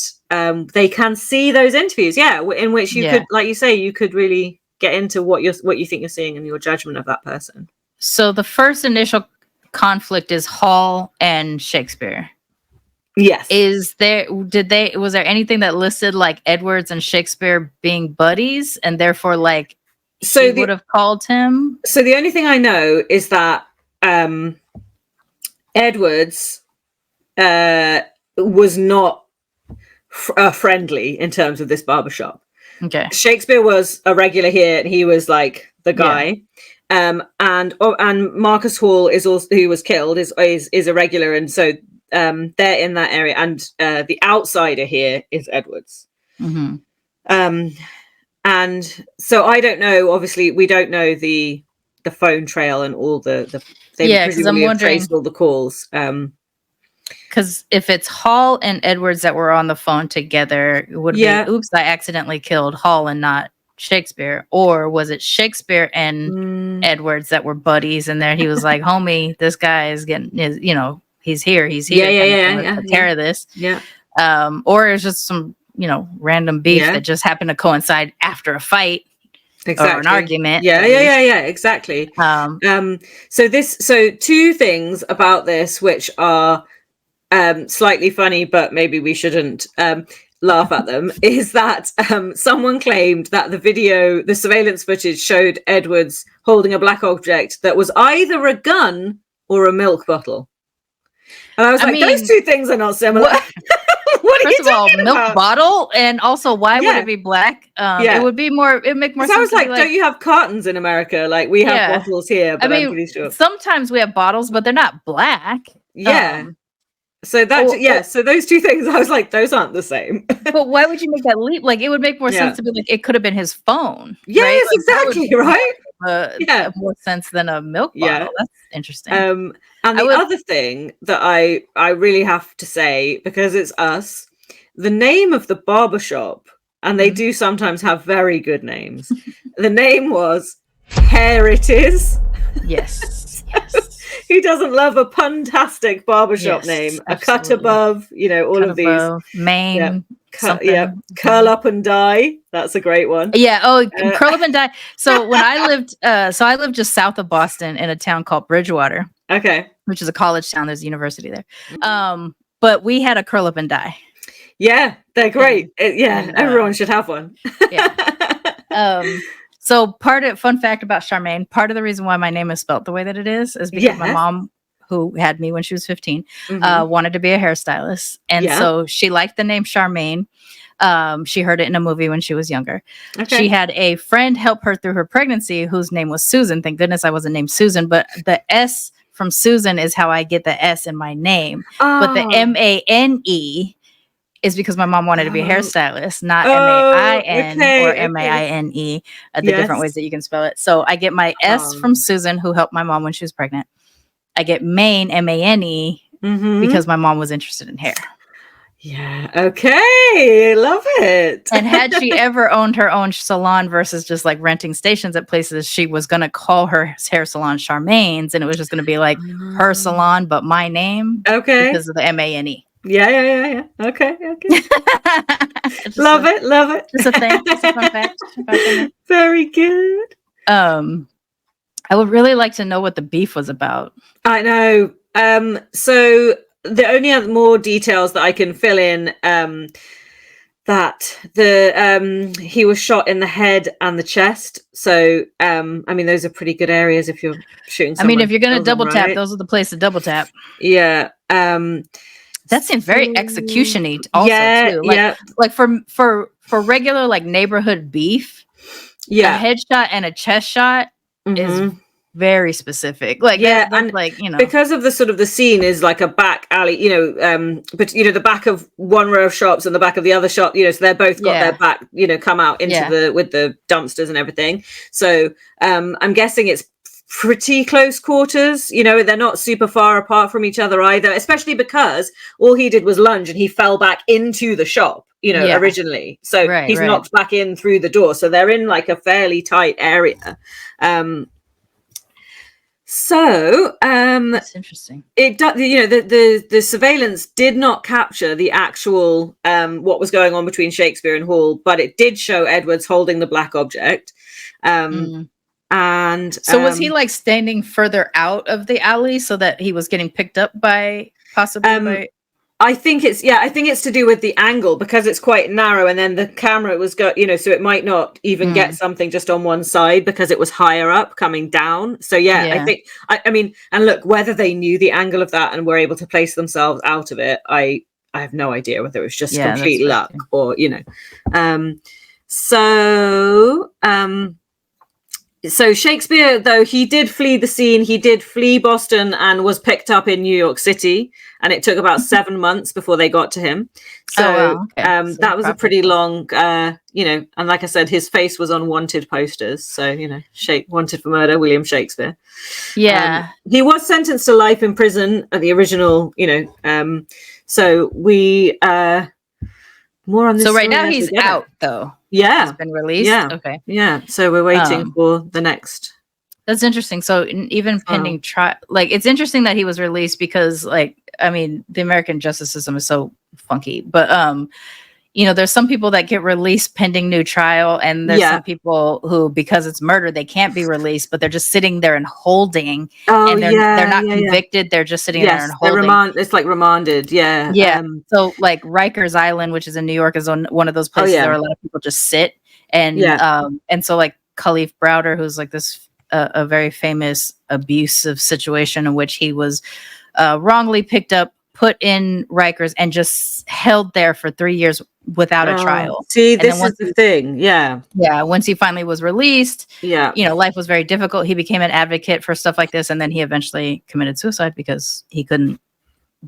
they can see those interviews. Yeah, in which you could, like you say, you could really get into what you think you're seeing and your judgment of that person.
So the first initial conflict is Hall and Shakespeare.
Yes.
Was there anything that listed like Edwards and Shakespeare being buddies and therefore like he would have called him?
So the only thing I know is that Edwards was not friendly in terms of this barbershop.
Okay.
Shakespeare was a regular here and he was like the guy. And Marcus Hall is also, who was killed, is a regular, and so they're in that area. And the outsider here is Edwards. And so I don't know. Obviously, we don't know the phone trail and all the
because I'm wondering
traced all the calls.
Because if it's Hall and Edwards that were on the phone together, it would be, oops, I accidentally killed Hall and not Shakespeare. Or was it Shakespeare and Edwards that were buddies, and there he was like, homie, this guy is getting, he's here. Take care of this. Or it's just some, random beef that just happened to coincide after a fight.
Exactly.
Or an argument.
Exactly. So two things about this which are slightly funny, but maybe we shouldn't laugh at them, is that someone claimed that the surveillance footage showed Edwards holding a black object that was either a gun or a milk bottle. And I was those two things are not similar. What are
First
you
of all,
talking
milk
about?
bottle, and also why would
Yeah.
it be black?
Yeah.
It would be more. It make more
So
sense.
I was
to be
like, don't you have cartons in America? Like we have
Yeah.
bottles here, but
I
I'm
mean,
pretty sure.
sometimes we have bottles, but they're not black.
Yeah. So that so those two things, I was like, those aren't the same.
But why would you make that leap? Like, it would make more
Yeah.
sense to be like, it could have been his phone.
Yes,
right? Like, that would
exactly,
make
right? Yeah.
more sense than a milk
Yeah.
bottle. That's interesting.
And the other thing that I really have to say, because it's us, the name of the barbershop, and they do sometimes have very good names. The name was Hair It Is.
Yes.
Who doesn't love a puntastic barbershop name? A cut above, you know, all
Cut
of these.
above, Maine.
Yeah. Curl up and die. That's a great one.
Yeah. Oh, curl up and die. So when I lived, I lived just south of Boston in a town called Bridgewater.
Okay.
Which is a college town. There's a university there. But we had a curl up and die.
Yeah, they're great. Everyone should have one.
Yeah. So fun fact about Sharmane, part of the reason why my name is spelt the way that it is because my mom, who had me when she was 15, wanted to be a hairstylist. And so she liked the name Sharmane. She heard it in a movie when she was younger. Okay. She had a friend help her through her pregnancy whose name was Susan. Thank goodness I wasn't named Susan, but the S from Susan is how I get the S in my name. But the Mane is because my mom wanted to be a hairstylist, not M-A-I-N or M-A-I-N-E, the different ways that you can spell it. So I get my S from Susan, who helped my mom when she was pregnant. I get Mane, M-A-N-E, because my mom was interested in hair.
Yeah. Okay. Love it.
And had she ever owned her own salon versus just like renting stations at places, she was going to call her hair salon Sharmane's, and it was just going to be like her salon, but my name.
Okay.
Because of the M-A-N-E.
Yeah. Okay. Love it.
It's a thing. It's a fun fact.
Very good.
I would really like to know what the beef was about.
I know. So the only other more details that I can fill in, that he was shot in the head and the chest. So I mean, those are pretty good areas if you're shooting.
I mean, if you're gonna double tap, those are the places to double tap.
Yeah.
That seems very execution-y also too. Like for regular like neighborhood beef, a headshot and a chest shot is very specific. Like and like, you know,
because of the sort of the scene is like a back alley, you know, but you know, the back of one row of shops and the back of the other shop, you know, so they're both got their back, you know, come out into with the dumpsters and everything. So I'm guessing it's pretty close quarters, you know, they're not super far apart from each other either, especially because all he did was lunge and he fell back into the shop, you know, originally. So he's knocked back in through the door. So they're in like a fairly tight area. So
that's interesting.
It does, you know, the surveillance did not capture the actual what was going on between Shakespeare and Hall, but it did show Edwards holding the black object. And
so was he like standing further out of the alley so that he was getting picked up by possibly?
I think it's to do with the angle, because it's quite narrow, and then the camera was you know, so it might not even get something just on one side because it was higher up coming down. So I think I mean, and look, whether they knew the angle of that and were able to place themselves out of it, I have no idea whether it was just complete luck or, you know. So Shakespeare, though, he did flee the scene, he did flee Boston and was picked up in New York City, and it took about 7 months before they got to him. So, so that was a pretty long, you know, and like I said, his face was on wanted posters. So, you know, wanted for murder, William Shakespeare.
Yeah.
He was sentenced to life in prison at the original, you know, so we, more on this.
So right now he's out though.
Yeah.
He's been released.
Yeah.
Okay.
Yeah. So we're waiting for the next.
That's interesting. So even pending trial, like it's interesting that he was released because, like, I mean, the American justice system is so funky, but you know, there's some people that get released pending new trial, and there's some people who, because it's murder, they can't be released, but they're just sitting there and holding, and they're not convicted. They're just sitting there and holding.
It's like remanded. Yeah.
Yeah. So like Rikers Island, which is in New York, is on one of those places where a lot of people just sit. And so like Khalif Browder, who's like this a very famous abusive situation in which he was wrongly picked up put in Rikers and just held there for 3 years without a trial.
See,
And
this
then
is the thing. Yeah.
once he finally was released,
Yeah.
life was very difficult. He became an advocate for stuff like this, and then he eventually committed suicide because he couldn't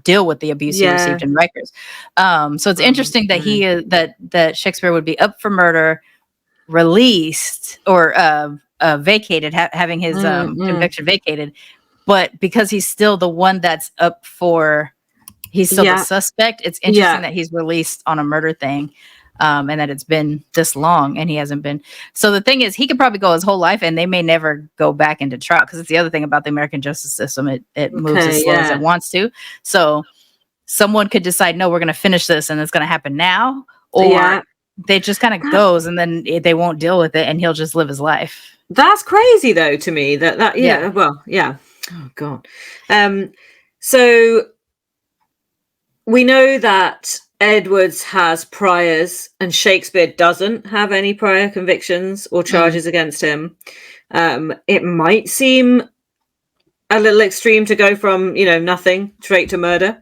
deal with the abuse he received in Rikers. So it's interesting that he that Shakespeare would be up for murder, released or vacated, having his conviction vacated, but because he's still the one that's up for, he's still the suspect. It's interesting that he's released on a murder thing, and that it's been this long and he hasn't been. So the thing is, he could probably go his whole life and they may never go back into trial, because it's the other thing about the American justice system. It moves as slow as it wants to. So someone could decide, no, we're going to finish this and it's going to happen now, or they just kind of goes and then they won't deal with it and he'll just live his life.
That's crazy though to me. Oh god. So we know that Edwards has priors and Shakespeare doesn't have any prior convictions or charges against him. It might seem a little extreme to go from, nothing straight to murder.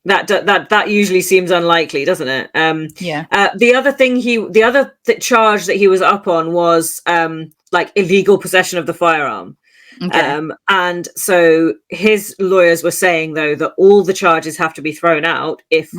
That usually seems unlikely, doesn't it? The other charge that he was up on was like illegal possession of the firearm. Okay. And so his lawyers were saying, though, that all the charges have to be thrown out. If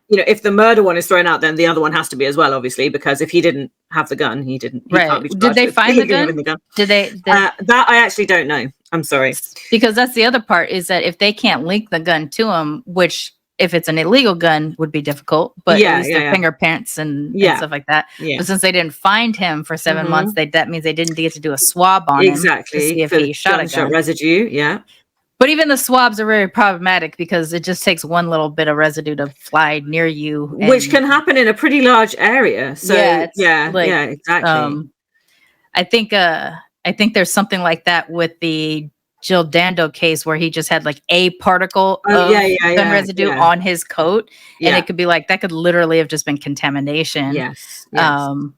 if the murder one is thrown out, then the other one has to be as well, obviously, because if he didn't have the gun, he can't be
Did they find the gun? Did they?
That I actually don't know. I'm sorry,
because that's the other part, is that if they can't link the gun to him, which, if it's an illegal gun, would be difficult, but at least their fingerprints and stuff like that. But since they didn't find him for 7 months, that means they didn't get to do a swab on him to see if he shot a gun.
Residue,
But even the swabs are very problematic because it just takes one little bit of residue to fly near you,
which can happen in a pretty large area. So exactly.
I think there's something like that with the Jill Dando case, where he just had like a particle of gun residue on his coat, and it could be like, that could literally have just been contamination.
Yes.
And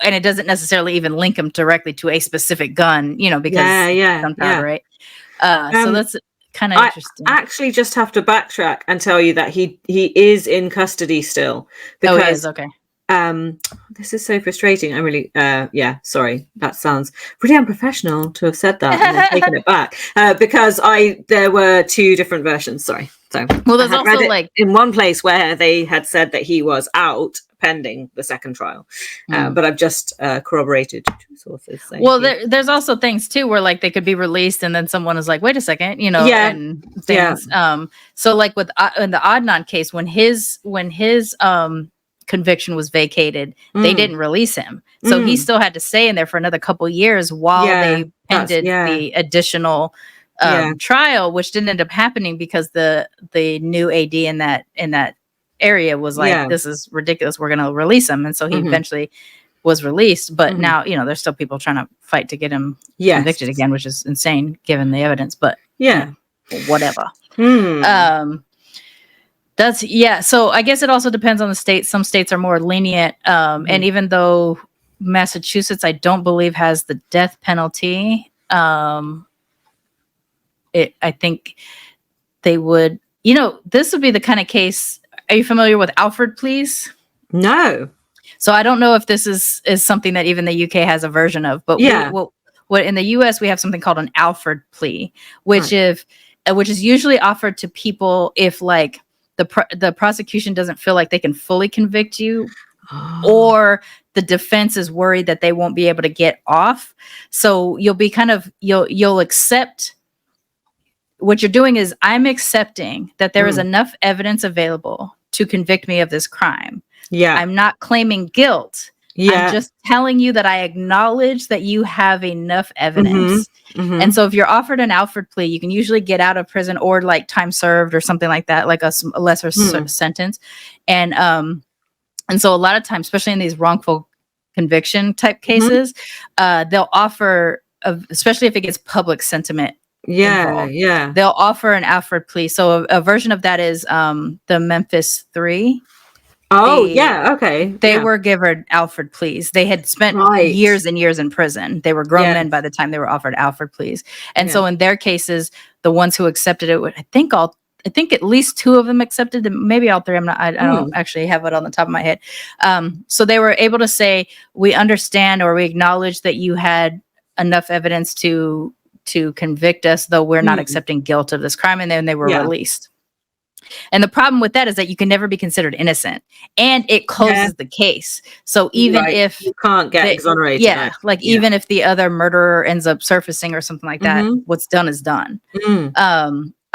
it doesn't necessarily even link him directly to a specific gun, because gunpowder, right? So that's kind of interesting.
I actually just have to backtrack and tell you that he is in custody still. Because,
he is? Okay.
This is so frustrating. I'm really sorry, that sounds pretty unprofessional to have said that and then taken it back, because there were two different versions. Sorry. So
there's also like
in one place where they had said that he was out pending the second trial, but I've just corroborated two sources.
There's also things too where like they could be released and then someone is like, wait a second, and things. So like with in the Adnan case, when his conviction was vacated, they didn't release him, so he still had to stay in there for another couple years while they pended the additional trial, which didn't end up happening because the new AD in that area was like, this is ridiculous, we're gonna release him, and so he eventually was released. But now there's still people trying to fight to get him convicted again, which is insane given the evidence, but whatever. So I guess it also depends on the state. Some states are more lenient, and even though Massachusetts, I don't believe, has the death penalty, I think they would, this would be the kind of case. Are you familiar with Alford pleas?
No.
So I don't know if this is something that even the UK has a version of, but what in the US we have something called an Alford plea, which is usually offered to people if like the prosecution doesn't feel like they can fully convict you, or the defense is worried that they won't be able to get off. So you'll accept. What you're doing is, I'm accepting that there is enough evidence available to convict me of this crime. I'm not claiming guilt. I'm just telling you that I acknowledge that you have enough evidence. And so if you're offered an Alford plea, you can usually get out of prison or like time served or something like that, like a lesser sentence. And so a lot of times, especially in these wrongful conviction type cases, they'll offer, especially if it gets public sentiment involved, they'll offer an Alford plea. So a version of that is the Memphis 3. They were given Alford pleas. They had spent years and years in prison. They were grown men by the time they were offered Alford pleas. And so in their cases, the ones who accepted it, I think all I think at least 2 of them accepted, and maybe all 3. I don't actually have it on the top of my head. So they were able to say, we understand or we acknowledge that you had enough evidence to convict us, though we're not accepting guilt of this crime. And then they were released. And the problem with that is that you can never be considered innocent, and it closes the case. So even if
you can't get exonerated,
even if the other murderer ends up surfacing or something like that, what's done is done.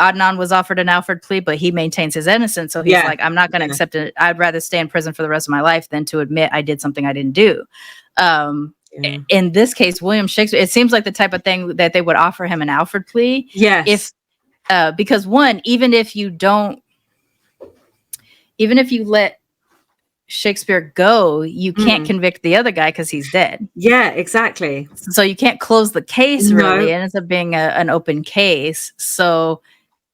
Adnan was offered an Alfred plea, but he maintains his innocence. So he's like, I'm not going to accept it. I'd rather stay in prison for the rest of my life than to admit I did something I didn't do. In this case, William Shakespeare, it seems like the type of thing that they would offer him an Alfred plea.
Yes.
If because one, even if you let Shakespeare go, you can't convict the other guy because he's dead.
Yeah, exactly.
So you can't close the case really. It ends up being an open case. So,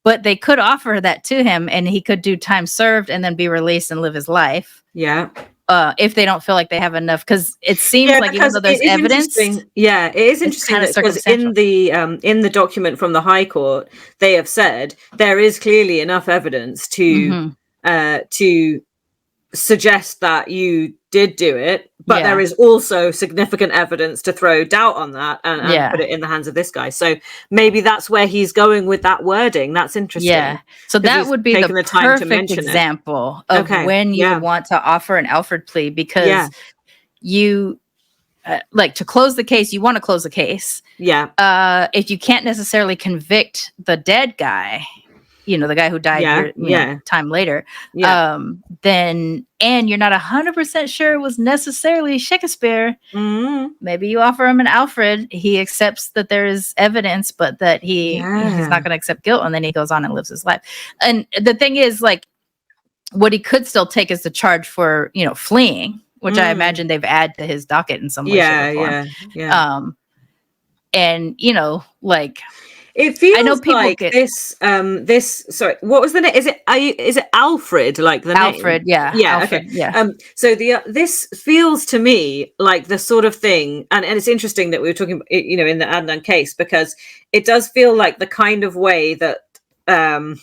but they could offer that to him, and he could do time served and then be released and live his life.
Yeah.
If they don't feel like they have enough, because it seems like even though there's evidence,
it is interesting because in the document from the High Court, they have said there is clearly enough evidence to suggest that you did do it, but there is also significant evidence to throw doubt on that and put it in the hands of this guy. So maybe that's where he's going with that wording. That's interesting.
Yeah. So that would be the perfect example of when you want to offer an Alfred plea, because you to close the case, you want to close the case. Yeah. If you can't necessarily convict the dead guy, the guy who died time later, then, and you're not 100% sure it was necessarily Shakespeare, maybe you offer him an Alfred, he accepts that there is evidence, but that he's not going to accept guilt, and then he goes on and lives his life. And the thing is, like, what he could still take is the charge for, fleeing, which I imagine they've added to his docket in some way, shape, or form. And,
it feels I know people like this. Sorry, what was the name? Is it Alfred? Like the
Alfred?
Name?
Yeah.
Alfred, okay. Yeah. So this feels to me like the sort of thing, and it's interesting that we were talking, in the Adnan case, because it does feel like the kind of way that the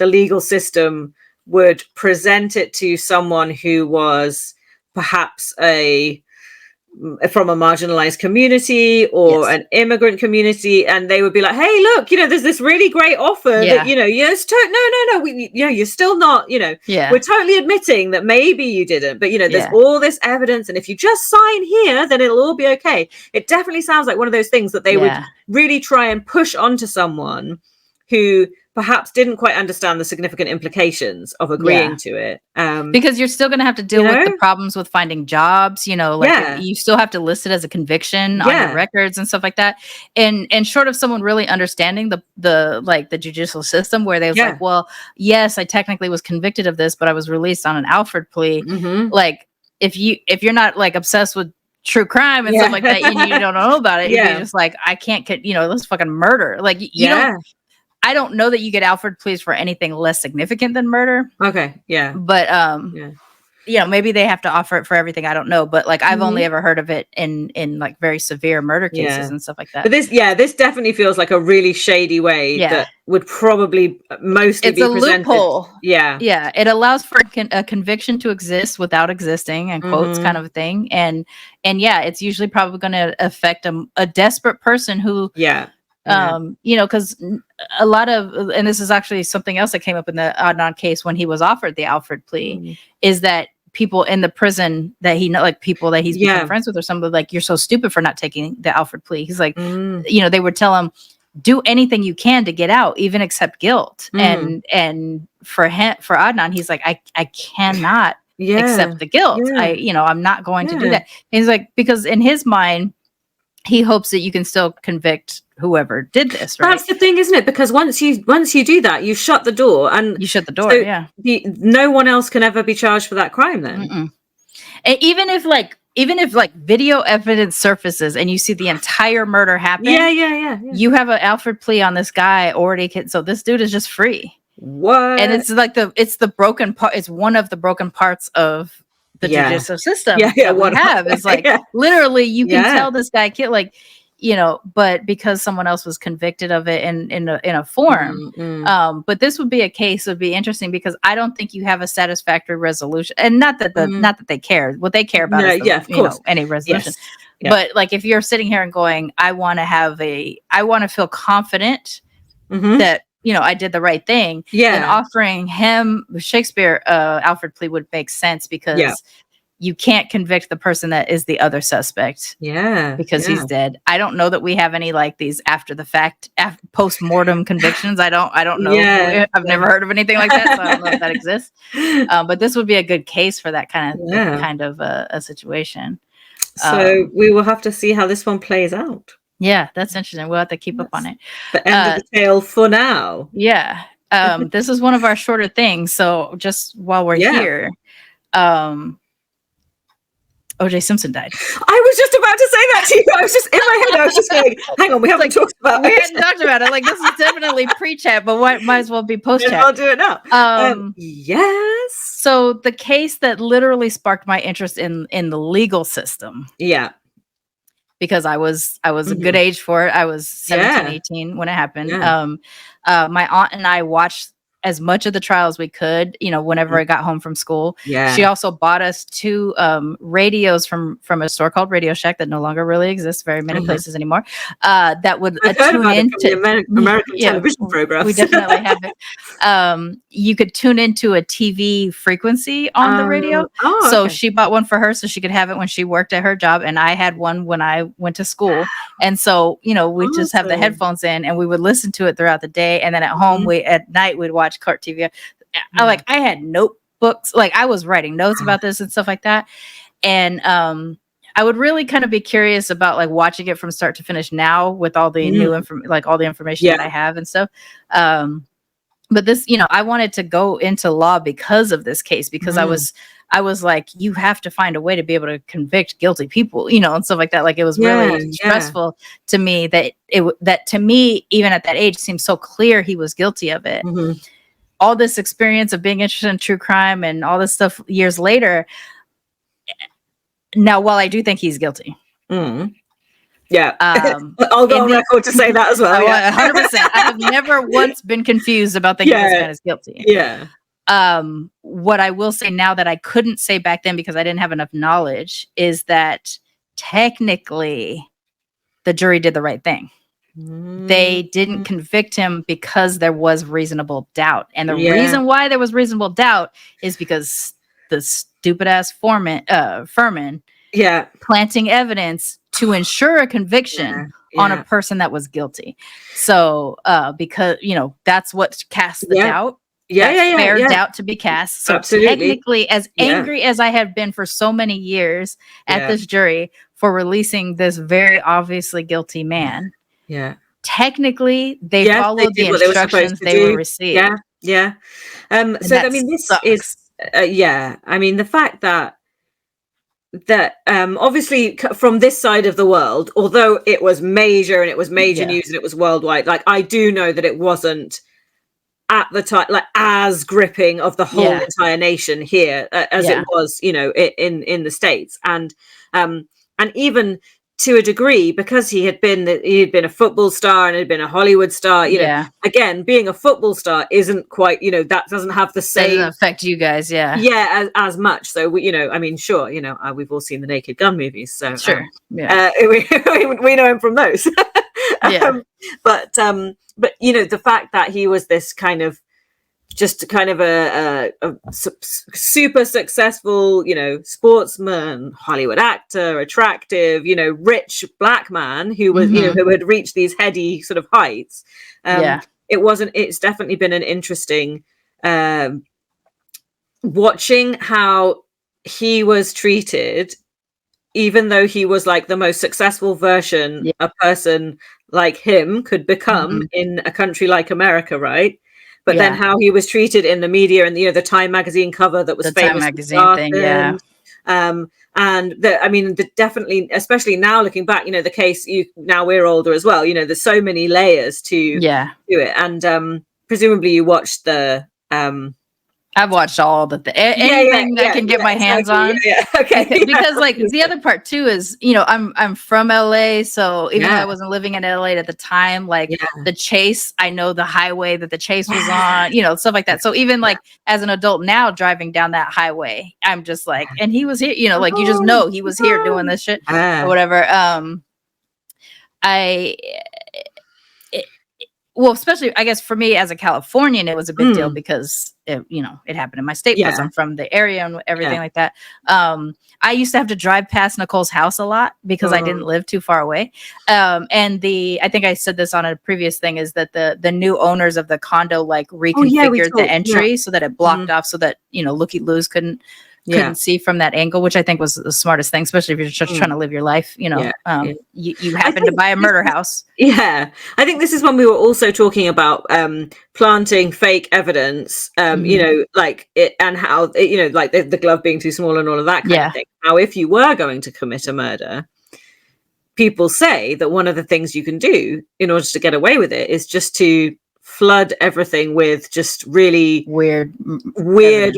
legal system would present it to someone who was perhaps from a marginalized community or an immigrant community, and they would be like, hey, look, there's this really great offer that, you're still not, we're totally admitting that maybe you didn't, but there's all this evidence, and if you just sign here, then it'll all be okay. It definitely sounds like one of those things that they would really try and push onto someone who perhaps didn't quite understand the significant implications of agreeing to it.
Because you're still going to have to deal with the problems with finding jobs, you still have to list it as a conviction on your records and stuff like that. And short of someone really understanding the judicial system, where they was like, well, yes, I technically was convicted of this, but I was released on an Alfred plea. Like, if you're not like obsessed with true crime and stuff like that, you don't know about it. You're just like, I can't get, let's fucking murder. Like, you don't. I don't know that you get Alfred pleas for anything less significant than murder.
Okay, yeah.
But maybe they have to offer it for everything. I don't know. But like, I've only ever heard of it in like very severe murder cases and stuff like that.
But this definitely feels like a really shady way that would probably mostly be presented. It's a loophole. Yeah.
Yeah. It allows for a conviction to exist without existing, and quotes kind of a thing. And it's usually probably going to affect a desperate person who because a lot of, and this is actually something else that came up in the Adnan case when he was offered the Alfred plea, is that people in the prison that people that he's become friends with or something, like, you're so stupid for not taking the Alfred plea. He's like, they would tell him, do anything you can to get out, even accept guilt. And for Adnan, he's like, I cannot accept the guilt. I'm not going to do that. And he's like, because in his mind, he hopes that you can still convict whoever did this, right?
That's the thing, isn't it? Because once you do that, you shut the door, and no one else can ever be charged for that crime then.
And even if video evidence surfaces and you see the entire murder happen, you have an Alfred plea on this guy already, so this dude is just free.
What?
And it's like it's the broken part. It's one of the broken parts of the judicial system that we have. It's like literally you can tell this guy but because someone else was convicted of it in a form. But this would be a case would be interesting because I don't think you have a satisfactory resolution, and not that they care. What they care about is any resolution.
Yes. Yeah.
But like if you're sitting here and going, I want to feel confident that I did the right thing.
Yeah.
And offering him Shakespeare Alfred plea would make sense because you can't convict the person that is the other suspect.
Yeah.
Because he's dead. I don't know that we have any like these after the fact post-mortem convictions. I don't know.
Yeah.
I've never heard of anything like that, so I don't know if that exists. But this would be a good case for that kind of a situation.
So we will have to see how this one plays out.
Yeah, that's interesting. We'll have to keep up on it.
The end of the tale for now.
Yeah. This is one of our shorter things. So just while we're here, O.J. Simpson died.
I was just about to say that to you. I was just in my head. I was just going, hang on, we haven't talked about
We
it.
hadn't talked about it. Like, this is definitely pre-chat, but might as well be post-chat.
I'll do it now. Yes.
So the case that literally sparked my interest in the legal system.
Yeah.
Because I was a good age for it. I was 17, 18 when it happened.
Yeah.
My aunt and I watched as much of the trial as we could, whenever I got home from school.
Yeah.
She also bought us 2 radios from a store called Radio Shack that no longer really exists very many places anymore. That would tune into
the American television programs.
We definitely have it. You could tune into a TV frequency on the radio. So she bought one for her so she could have it when she worked at her job, and I had one when I went to school. And so, we just have the headphones in and we would listen to it throughout the day. And then at home, at night we'd watch Clark TV. I had notebooks, like I was writing notes about this and stuff like that. And I would really kind of be curious about like watching it from start to finish now with all the new all the information that I have and stuff. But this, I wanted to go into law because of this case, because I was like, you have to find a way to be able to convict guilty people, and stuff like that. Like it was really stressful to me that to me, even at that age, seemed so clear he was guilty of it. All this experience of being interested in true crime and all this stuff years later. Now, while I do think he's guilty.
Yeah. I'll go on record to say that as well.
100%. I have never once been confused about thinking this man is guilty.
Yeah.
What I will say now that I couldn't say back then because I didn't have enough knowledge is that technically the jury did the right thing. They didn't convict him because there was reasonable doubt. And the reason why there was reasonable doubt is because the stupid ass Furman planting evidence to ensure a conviction on a person that was guilty. So because that's what cast the doubt. Fair doubt to be cast. So technically, as angry as I have been for so many years at this jury for releasing this very obviously guilty man, technically they followed the instructions they were received.
So I mean, this is I mean, the fact that obviously from this side of the world, although it was major and it was major news and it was worldwide, like I do know that it wasn't at the time like as gripping of the whole entire nation here as it was in the States, and even to a degree because he had been a football star and had been a Hollywood star, again, being a football star isn't quite, that doesn't have the same
doesn't affect you guys
as much. So we, I mean, sure, we've all seen the Naked Gun movies, so
sure,
we know him from those. But the fact that he was this kind of a super successful, sportsman, Hollywood actor, attractive, rich black man who was, who had reached these heady sort of heights. It's definitely been an interesting watching how he was treated, even though he was like the most successful version a person like him could become in a country like America, right? But then how he was treated in the media and the Time magazine cover that was
the
famous.
Time magazine thing,
and definitely, especially now looking back, the case. Now we're older as well. There's so many layers to it, and presumably you watched the
I've watched all anything I can get my hands on.
Yeah. Okay.
Because like the other part too is, I'm from LA, so even though I wasn't living in LA at the time, like the chase, I know the highway that the chase was on, stuff like that. So even like as an adult now driving down that highway, I'm just like, and he was here, like you just know he was here doing this shit or whatever. Well, especially I guess for me as a Californian, it was a big deal because it happened in my state because I'm from the area and everything like that. I used to have to drive past Nicole's house a lot because I didn't live too far away. And I think I said this on a previous thing is that the new owners of the condo like reconfigured the entry so that it blocked off so that looky-loos couldn't see from that angle, which I think was the smartest thing, especially if you're just trying to live your life, you happen to buy a murder house.
Yeah. I think this is when we were also talking about planting fake evidence, like it and how, like the glove being too small and all of that kind of thing. How if you were going to commit a murder, people say that one of the things you can do in order to get away with it is just to flood everything with just really weird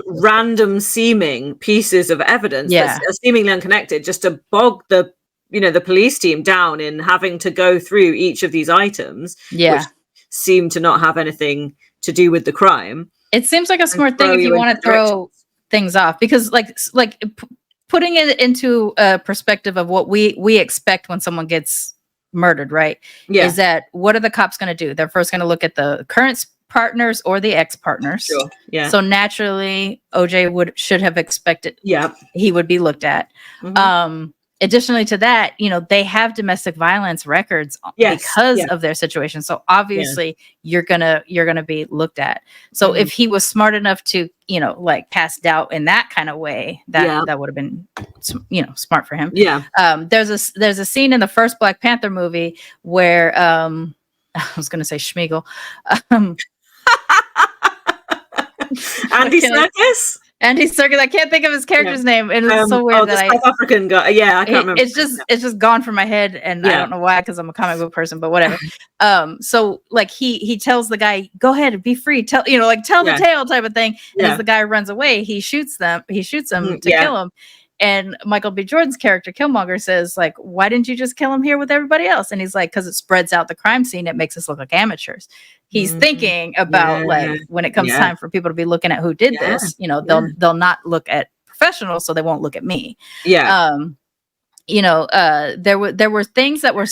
random seeming pieces of evidence that's seemingly unconnected, just to bog the police team down in having to go through each of these items which seem to not have anything to do with the crime.
It seems like a smart thing if you want to throw things off, because like putting it into a perspective of what we expect when someone gets murdered, right? Is that what are the cops going to do? They're first going to look at the current partners or the ex-partners. So naturally OJ should have expected he would be looked at. Additionally to that, they have domestic violence records because of their situation. So obviously you're gonna be looked at. So if he was smart enough to, like pass doubt in that kind of way, that would have been, smart for him. There's a scene in the first Black Panther movie where I was gonna say Schmeagol.
Andy Serkis?
Andy Serkis. I can't think of his character's name, and it's so weird that
South African guy. Yeah, I can't remember.
It's just gone from my head, and I don't know why, because I'm a comic book person, but whatever. So like he tells the guy, "Go ahead, be free. Tell the tale," type of thing. And as the guy runs away, he shoots him to kill him. And Michael B. Jordan's character, Killmonger, says, like, why didn't you just kill him here with everybody else? And he's like, because it spreads out the crime scene. It makes us look like amateurs. He's thinking about, like, when it comes time for people to be looking at who did this, they'll not look at professionals, so they won't look at me. There were things that were,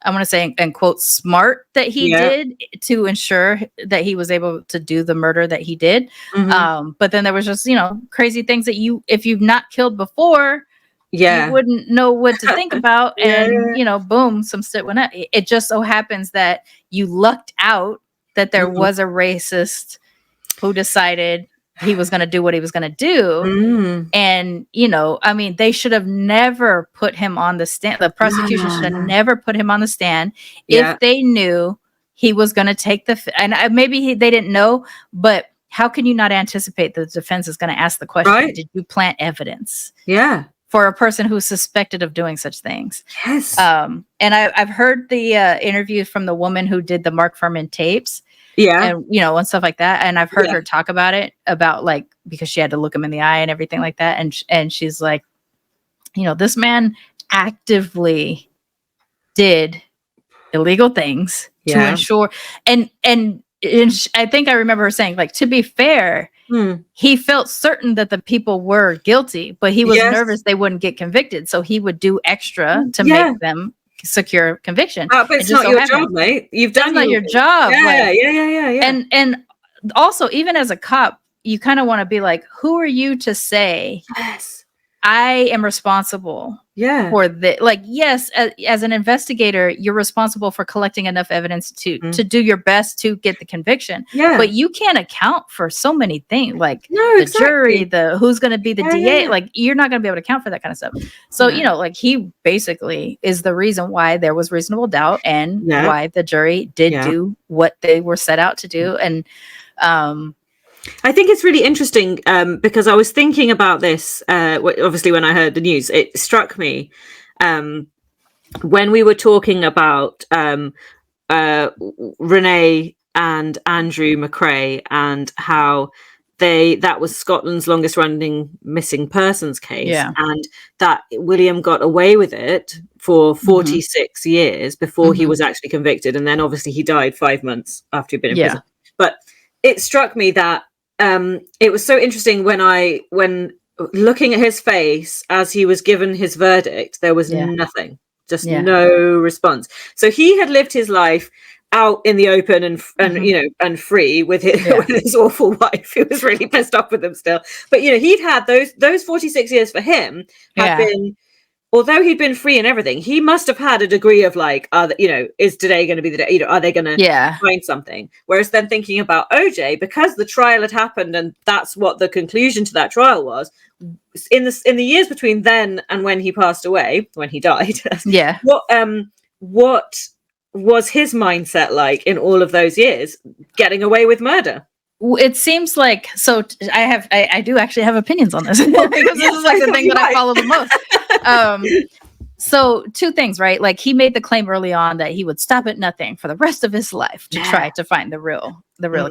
I want to say, in quotes, smart that he did to ensure that he was able to do the murder that he did. But then there was just, crazy things that if you've not killed before, you wouldn't know what to think about. And, boom, some shit went up. It just so happens that you lucked out that there was a racist who decided he was going to do what he was going to do. And, they should have never put him on the stand. The prosecution should have never put him on the stand if they knew he was going to take and maybe they didn't know, but how can you not anticipate that the defense is going to ask the question, did you plant evidence? For a person who's suspected of doing such things. And I've heard the interview from the woman who did the Mark Furman tapes. And and stuff like that. And I've heard her talk about it, about like, because she had to look him in the eye and everything like that. And she's like, this man actively did illegal things to ensure. And I think I remember her saying, like, to be fair, he felt certain that the people were guilty, but he was nervous they wouldn't get convicted. So he would do extra to make them secure conviction.
But it's not your job, mate. You've done
your job.
Yeah.
And also, even as a cop, you kind of want to be like, who are you to say I am responsible for the, like, yes, as an investigator, you're responsible for collecting enough evidence to do your best to get the conviction. But you can't account for so many things, like the jury, who's going to be the DA. Like, you're not going to be able to account for that kind of stuff. So, like, he basically is the reason why there was reasonable doubt and why the jury did do what they were set out to do. And,
I think it's really interesting because I was thinking about this, obviously, when I heard the news. It struck me when we were talking about Renee and Andrew McRae and how that was Scotland's longest running missing persons case,
Yeah.
and that William got away with it for 46 years before he was actually convicted, and then obviously he died 5 months after he'd been in prison. But it struck me that it was so interesting when looking at his face as he was given his verdict, there was nothing, just no response. So he had lived his life out in the open and you know, and free with his awful wife, who was really pissed off with him still. But you know, he'd had those 46 years for him had been, although he'd been free and everything, he must have had a degree of like, you know, is today going to be the day? You know, are they going to find something? Whereas then thinking about OJ, because the trial had happened and that's what the conclusion to that trial was. In the years between then and when he passed away, when he died, what was his mindset like in all of those years, getting away with murder?
It seems like, so I do actually have opinions on this because this is like the thing that I follow the most. So two things, right? Like he made the claim early on that he would stop at nothing for the rest of his life to try to find the real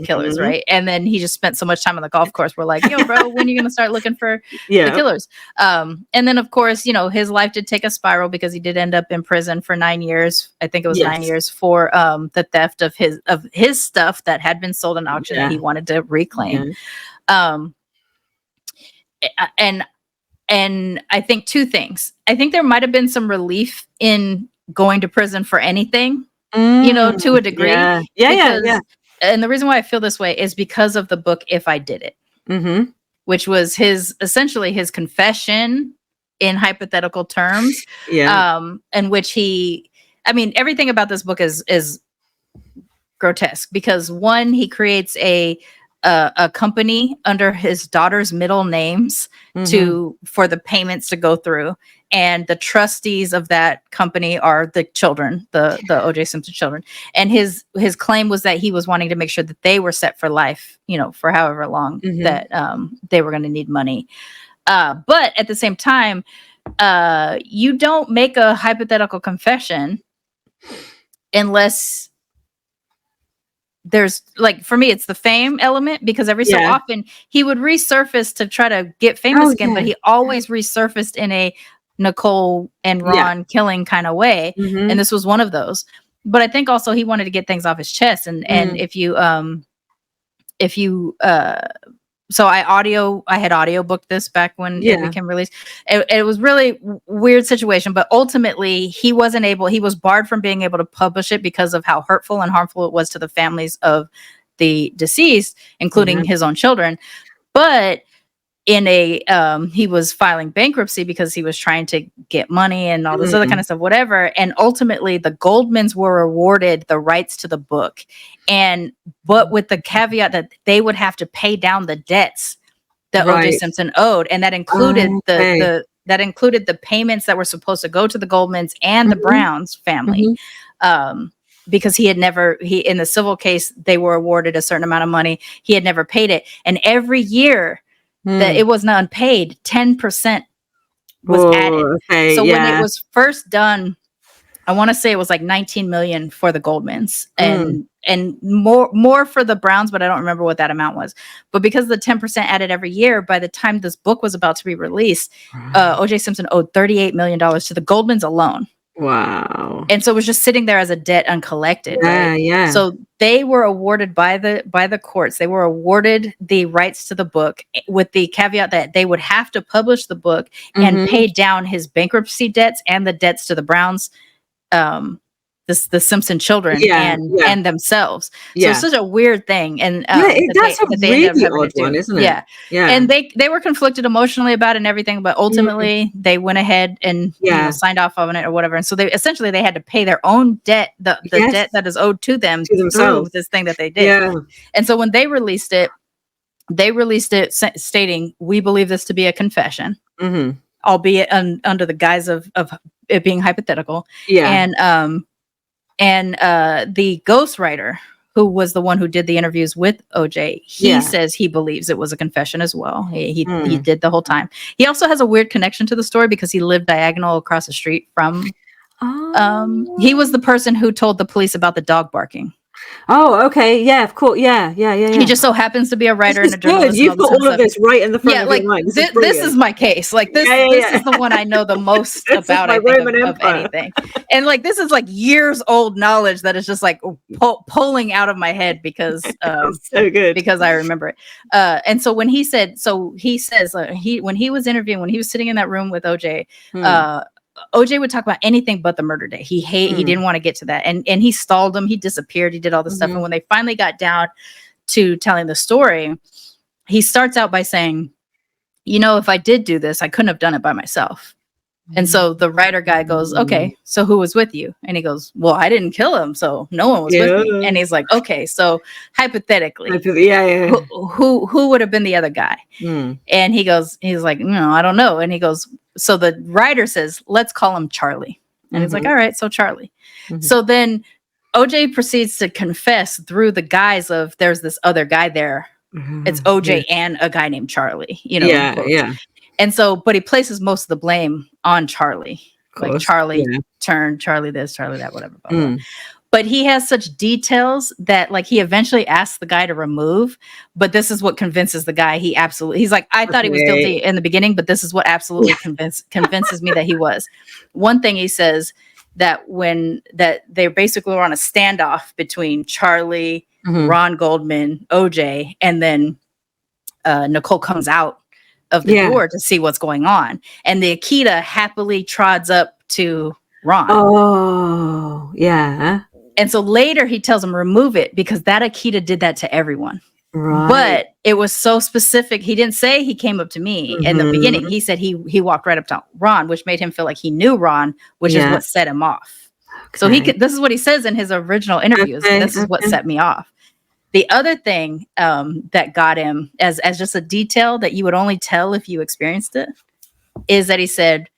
killers, right? And then he just spent so much time on the golf course. We're like, yo, bro, when are you going to start looking for the killers? And then, of course, you know, his life did take a spiral because he did end up in prison for 9 years. I think it was 9 years for the theft of his stuff that had been sold in auction that he wanted to reclaim. And I think two things. I think there might have been some relief in going to prison for anything, you know, to a degree. Yeah. And the reason why I feel this way is because of the book If I Did It, which was essentially his confession in hypothetical terms, in which everything about this book is grotesque because one, he creates a company under his daughter's middle names for the payments to go through, and the trustees of that company are the children, the O.J. Simpson children. And his claim was that he was wanting to make sure that they were set for life, you know, for however long that they were going to need money. But at the same time, you don't make a hypothetical confession unless there's, like, for me, it's the fame element, because every so often he would resurface to try to get famous again, but he always resurfaced in a Nicole and Ron killing kind of way. And this was one of those. But I think also he wanted to get things off his chest. And so I had audiobooked this back when it became released. It was really weird situation, but ultimately he was barred from being able to publish it because of how hurtful and harmful it was to the families of the deceased, including his own children. But he was filing bankruptcy because he was trying to get money and all this other kind of stuff, whatever. And ultimately the Goldmans were awarded the rights to the book, but with the caveat that they would have to pay down the debts that O.J. Simpson owed. And that included the payments that were supposed to go to the Goldmans and the Browns family. Because in the civil case, they were awarded a certain amount of money. He had never paid it. And every year that it was not unpaid, 10% was added. So when it was first done, I want to say it was like 19 million for the Goldmans and more for the Browns, but I don't remember what that amount was. But because the 10% added every year, by the time this book was about to be released, O.J. Simpson owed $38 million to the Goldmans alone.
Wow.
And so it was just sitting there as a debt uncollected.
Yeah.
So they were awarded by the courts. They were awarded the rights to the book with the caveat that they would have to publish the book and pay down his bankruptcy debts and the debts to the Browns, the Simpson children and themselves. So it's such a weird thing. And
that's a really odd one, isn't it?
Yeah. And they were conflicted emotionally about it and everything, but ultimately they went ahead and signed off on it or whatever. And so they had to pay their own debt, the debt that is owed to them through this thing that they did. Yeah. And so when they released it stating, "We believe this to be a confession," albeit under the guise of it being hypothetical. And the ghostwriter, who was the one who did the interviews with OJ, he says he believes it was a confession as well. He did the whole time. He also has a weird connection to the story because he lived diagonal across the street from. He was the person who told the police about the dog barking.
Oh, okay. Yeah, of course. Yeah.
He just so happens to be a writer
This
and
is
a journalist.
good.
And
You've got all of this right in the front
yeah,
of
like
your mind. This is
this
brilliant.
is my case. Like this is the one I know the most
This is
about,
my
I think,
Roman
of
Empire.
anything. And like this is like years old knowledge that is just like pulling out of my head because
It's so good.
because I remember it. And so when he says when he was interviewing, when he was sitting in that room with OJ, OJ would talk about anything but the murder day. He didn't want to get to that. And he stalled him. He disappeared. He did all this stuff. And when they finally got down to telling the story, he starts out by saying, you know, if I did do this, I couldn't have done it by myself. And so the writer guy goes, okay, so who was with you? And he goes, well, I didn't kill him, so no one was with me. And he's like, okay, so hypothetically, who would have been the other guy? And he's like, no, I don't know. And he goes, so the writer says, let's call him Charlie. And he's like, all right, so Charlie. So then OJ proceeds to confess through the guise of there's this other guy there. It's OJ and a guy named Charlie, you know. And so, but he places most of the blame on Charlie. Like Charlie turned, Charlie this, Charlie that, whatever. Blah, blah. But he has such details that like he eventually asks the guy to remove, but this is what convinces the guy he's like, I thought he was guilty in the beginning, but this is what absolutely convinces me that he was. One thing he says that they basically were on a standoff between Charlie, Ron Goldman, OJ, and then Nicole comes out of the door to see what's going on. And the Akita happily trods up to Ron.
Oh, yeah.
And so later he tells him remove it because that Akita did that to everyone.
Right.
But it was so specific. He didn't say he came up to me in the beginning. He said he walked right up to Ron, which made him feel like he knew Ron, which is what set him off. Okay. So this is what he says in his original interviews. This is what set me off. The other thing that got him as just a detail that you would only tell if you experienced it is that he said,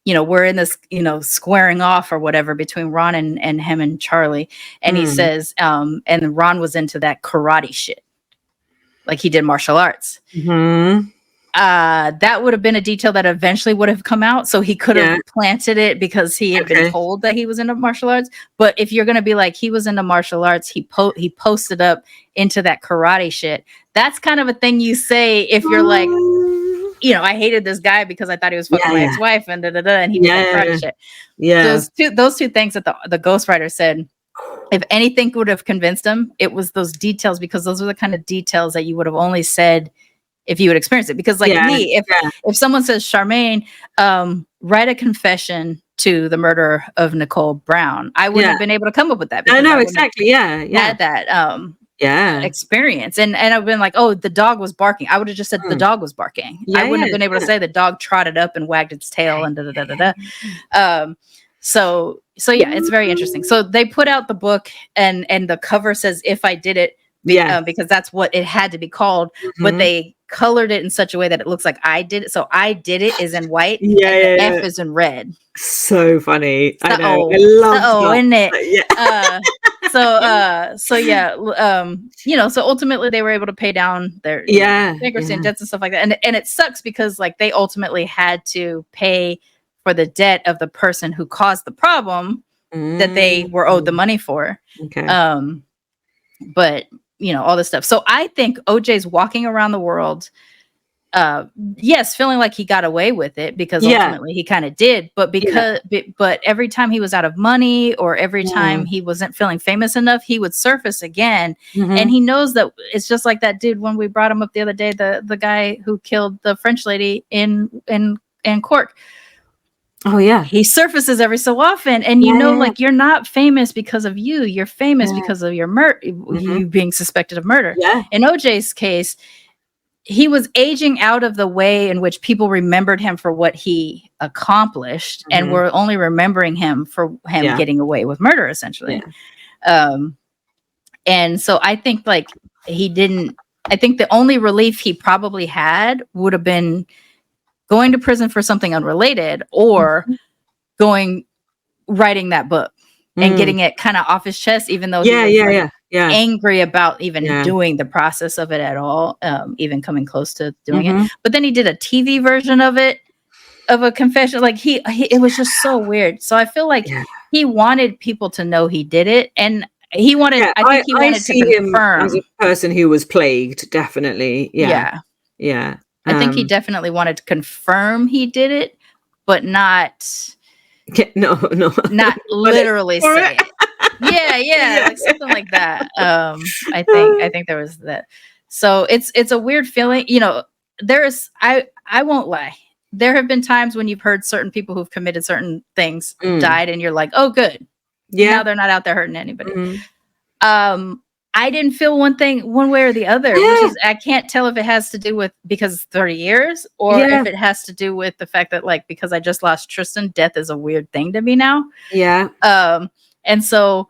you know, we're in this, you know, squaring off or whatever between Ron and him and Charlie. And he says, and Ron was into that karate shit. Like he did martial arts. That would have been a detail that eventually would have come out. So he could have planted it because he had been told that he was into martial arts. But if you're going to be like, he was into martial arts, he posted up into that karate shit. That's kind of a thing you say if you're like, you know, I hated this guy because I thought he was fucking my ex-wife and and he did that karate shit. Yeah. Those two things that the ghostwriter said, if anything would have convinced him, it was those details, because those are the kind of details that you would have only said if you would experience it. Because like me, if someone says, Sharmane, write a confession to the murder of Nicole Brown, I wouldn't have been able to come up with that.
I know, exactly.
Had that experience. And I've been like, oh, the dog was barking. I would have just said the dog was barking. I wouldn't have been able to say the dog trotted up and wagged its tail and So yeah, it's very interesting. So they put out the book and the cover says, if I did it, because that's what it had to be called, but they colored it in such a way that it looks like I did it. So I did it is in white, and the F is in red.
So funny. I know. I love that.
Isn't it? You know, so ultimately they were able to pay down their bankruptcy and debts and stuff like that. And it sucks because like they ultimately had to pay for the debt of the person who caused the problem that they were owed the money for. Okay. But you know, all this stuff. So I think OJ's walking around the world, feeling like he got away with it because ultimately he kind of did, but but every time he was out of money or every time he wasn't feeling famous enough, he would surface again. And he knows that it's just like that dude when we brought him up the other day, the guy who killed the French lady in Cork. Oh yeah, he surfaces every so often, and you know, like you're not famous because of you. You're famous because of your you being suspected of murder. Yeah. In OJ's case, he was aging out of the way in which people remembered him for what he accomplished, and were only remembering him for him getting away with murder, essentially. And so I think like he didn't. I think the only relief he probably had would have been going to prison for something unrelated, or writing that book and getting it kind of off his chest, even though he was angry about even doing the process of it at all, even coming close to doing it. But then he did a TV version of it, of a confession. Like he it was just so weird. So I feel like he wanted people to know he did it. And he wanted.
Yeah,
I think he
I
wanted
see
to
him as
confirm.
a person who was plagued, definitely. Yeah. Yeah.
I think he definitely wanted to confirm he did it, but not
no.
not
Got it
literally
for
say
it.
it. Yeah,
Yeah.
like something like that. I think there was that. So it's a weird feeling. You know, I won't lie. There have been times when you've heard certain people who've committed certain things died, and you're like, oh, good.
Yeah.
Now they're not out there hurting anybody.
Mhm.
I didn't feel one way or the other, which is I can't tell if it has to do with because it's 30 years or if it has to do with the fact that like because I just lost Tristan, death is a weird thing to me now.
Yeah.
And so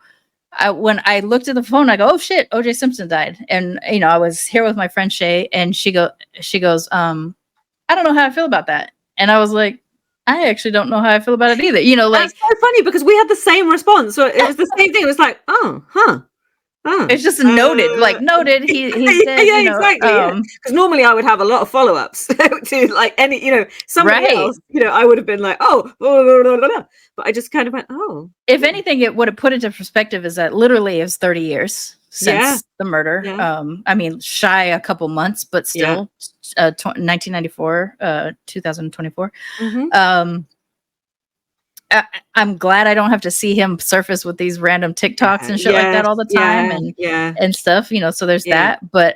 when I looked at the phone, I go, oh shit, OJ Simpson died. And you know, I was here with my friend Shay, and she goes, I don't know how I feel about that. And I was like, I actually don't know how I feel about it either. You know, like
that's so funny because we had the same response. So it was the same thing. It was like, oh, huh.
It's just noted, he's dead.
Yeah,
you know,
exactly. Because normally I would have a lot of follow-ups to like any, you know, somebody else. You know, I would have been like, oh, blah, blah, blah, blah. But I just kind of went, oh.
If anything, it would have put into perspective is that literally it's 30 years since the murder.
Yeah.
I mean, shy a couple months, but still, 1994, 2024.
Mm-hmm.
I'm glad I don't have to see him surface with these random TikToks and shit like that all the time and stuff, you know, so there's that. But,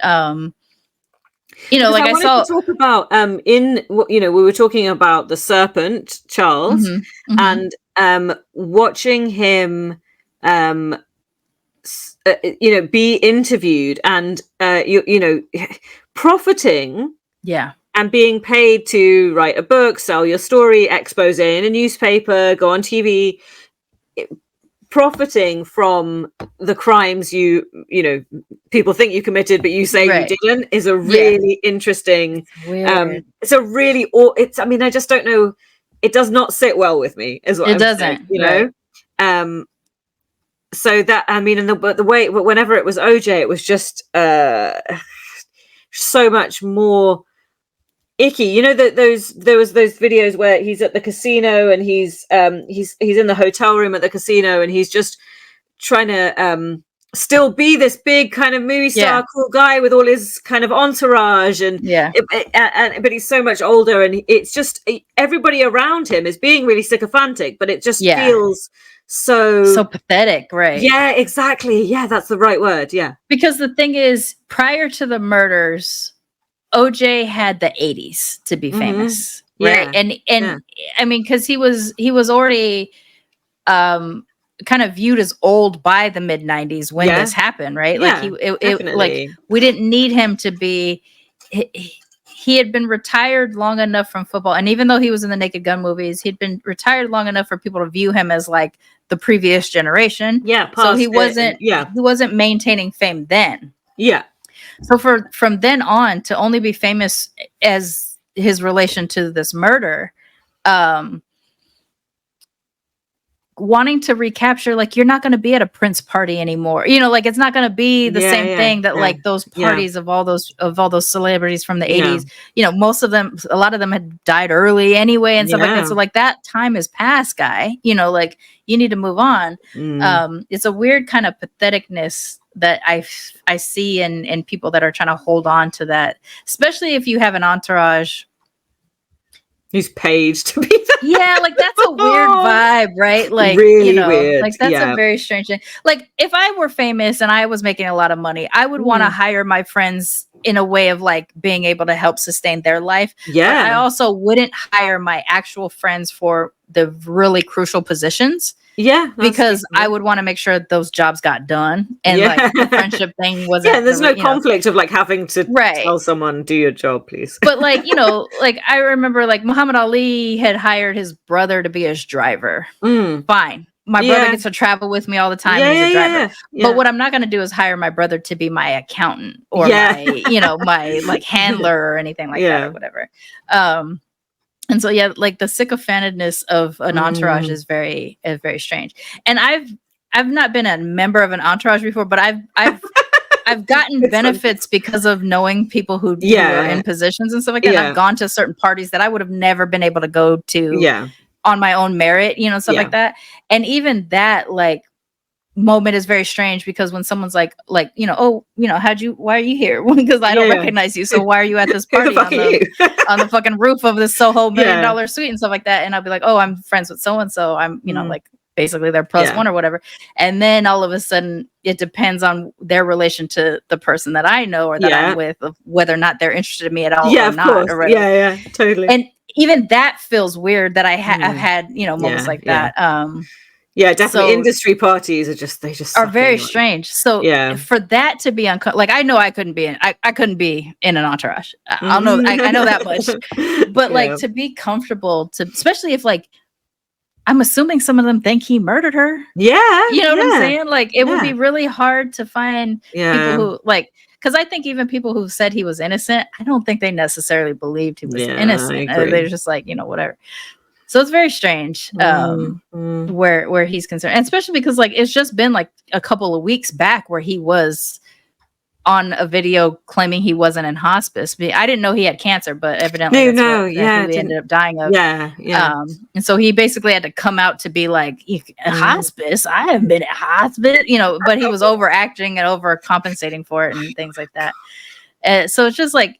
you know, like I saw
to talk about, you know, we were talking about the serpent, Charles, and watching him, you know, be interviewed and, you know, profiting.
Yeah.
And being paid to write a book, sell your story, expose in a newspaper, go on TV, profiting from the crimes you know, people think you committed, but you say you didn't, is a really interesting. It's a really, I mean, I just don't know. It does not sit well with me, is what
it
I'm
doesn't,
saying, you know. So that, I mean, and the way, whenever it was OJ, it was just so much more icky, you know, that there was those videos where he's at the casino and he's in the hotel room at the casino and he's just trying to still be this big kind of movie star cool guy with all his kind of entourage and but he's so much older and it's just everybody around him is being really sycophantic, but it just feels so
pathetic, right?
Yeah, exactly. Yeah, that's the right word. Yeah, because
the thing is, prior to the murders, OJ had the 80s to be famous, right? And I mean, because he was already kind of viewed as old by the mid 90s when this happened, right? Like like we didn't need him to be. He had been retired long enough from football, and even though he was in the Naked Gun movies, he'd been retired long enough for people to view him as like the previous generation.
Yeah,
so he wasn't maintaining fame then.
Yeah.
So from then on to only be famous as his relation to this murder, wanting to recapture, like, you're not going to be at a Prince party anymore. You know, like it's not going to be the same thing that like those parties of all those celebrities from the 80s. You know, a lot of them had died early anyway and stuff like that. So like that time is past, guy. You know, like you need to move on. It's a weird kind of patheticness that I see in people that are trying to hold on to that, especially if you have an entourage
who's paid to be there.
Yeah, like that's a weird vibe, right? Like,
really,
you know,
weird.
Like that's a very strange thing. Like if I were famous and I was making a lot of money, I would want to hire my friends in a way of like being able to help sustain their life.
Yeah.
But I also wouldn't hire my actual friends for the really crucial positions.
Yeah,
because I would want to make sure those jobs got done and like the friendship thing wasn't.
Yeah, there's no conflict of like having to tell someone, do your job, please.
But like, you know, like I remember like Muhammad Ali had hired his brother to be his driver. Fine. My brother gets to travel with me all the time. He's a driver. But what I'm not going to do is hire my brother to be my accountant or my, you know, my like handler or anything like that or whatever. And so, like the sycophantedness of an entourage is very strange. And I've not been a member of an entourage before, but I've gotten benefits because of knowing people who are in positions and stuff like that. I've gone to certain parties that I would have never been able to go to on my own merit, you know, stuff like that. And even that, like, moment is very strange because when someone's like, oh, why are you here? Because I don't recognize you. So why are you at this party on the fucking roof of this Soho $1 million suite and stuff like that? And I'll be like, oh, I'm friends with so-and-so. I'm, like basically their plus one or whatever. And then all of a sudden it depends on their relation to the person that I know or that I'm with, of whether or not they're interested in me at all or
of
not.
Course.
Or whatever.
Yeah, totally.
And even that feels weird that I've had, moments like that.
Yeah, definitely. So, industry parties are
very strange. So for that to be like, I know I couldn't be in an entourage. I know that much. But like to be comfortable especially if like, I'm assuming some of them think he murdered her.
Yeah.
You know what I'm saying? Like it would be really hard to find people who like, because I think even people who said he was innocent, I don't think they necessarily believed he was innocent. They're just like, whatever. So it's very strange where he's concerned. And especially because like it's just been like a couple of weeks back where he was on a video claiming he wasn't in hospice. I didn't know he had cancer, but evidently he ended up dying of. And so he basically had to come out to be like, hospice? I haven't been at hospice, but he was overacting and overcompensating for it and things like that. So it's just like,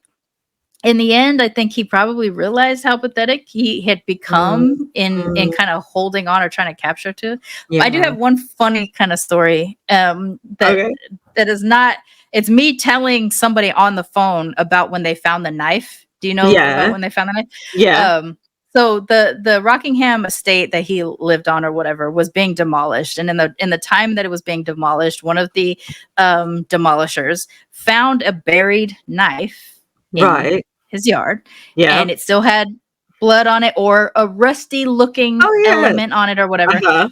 in the end, I think he probably realized how pathetic he had become in kind of holding on or trying to capture to. I do have one funny kind of story that is not. It's me telling somebody on the phone about when they found the knife. Do you know about when they found the knife?
Yeah.
So the Rockingham estate that he lived on or whatever was being demolished, and in the time that it was being demolished, one of the demolishers found a buried knife in his yard, and it still had blood on it or a rusty looking element on it or whatever.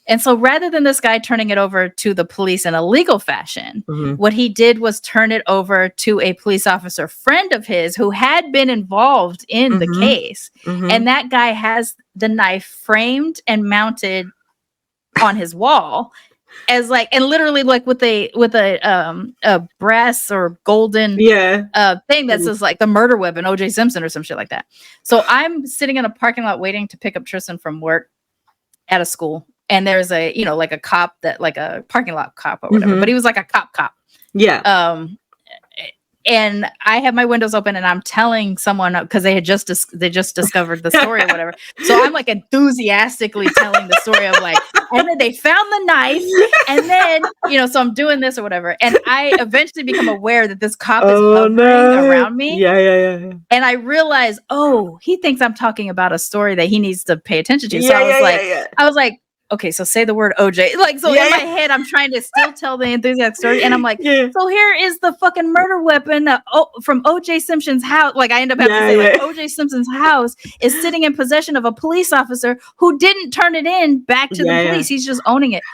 And so rather than this guy turning it over to the police in a legal fashion, what he did was turn it over to a police officer friend of his who had been involved in the case. And that guy has the knife framed and mounted on his wall as like, and literally like with a brass or golden thing that says like the murder weapon, OJ Simpson or some shit like that. So I'm sitting in a parking lot waiting to pick up Tristan from work at a school. And there's a, like a cop that like a parking lot cop or whatever, but he was like a cop. Yeah. And I have my windows open and I'm telling someone because they just discovered the story or whatever. So I'm like enthusiastically telling the story of like, and then they found the knife and then, so I'm doing this or whatever. And I eventually become aware that this cop is hovering around me. Yeah. And I realize, he thinks I'm talking about a story that he needs to pay attention to. So I was like, okay, so say the word OJ. Like, so in my head, I'm trying to still tell the enthusiastic story. And I'm like, so here is the fucking murder weapon from OJ Simpson's house. Like, I end up having to say, like, OJ Simpson's house is sitting in possession of a police officer who didn't turn it in back to the police. He's just owning it.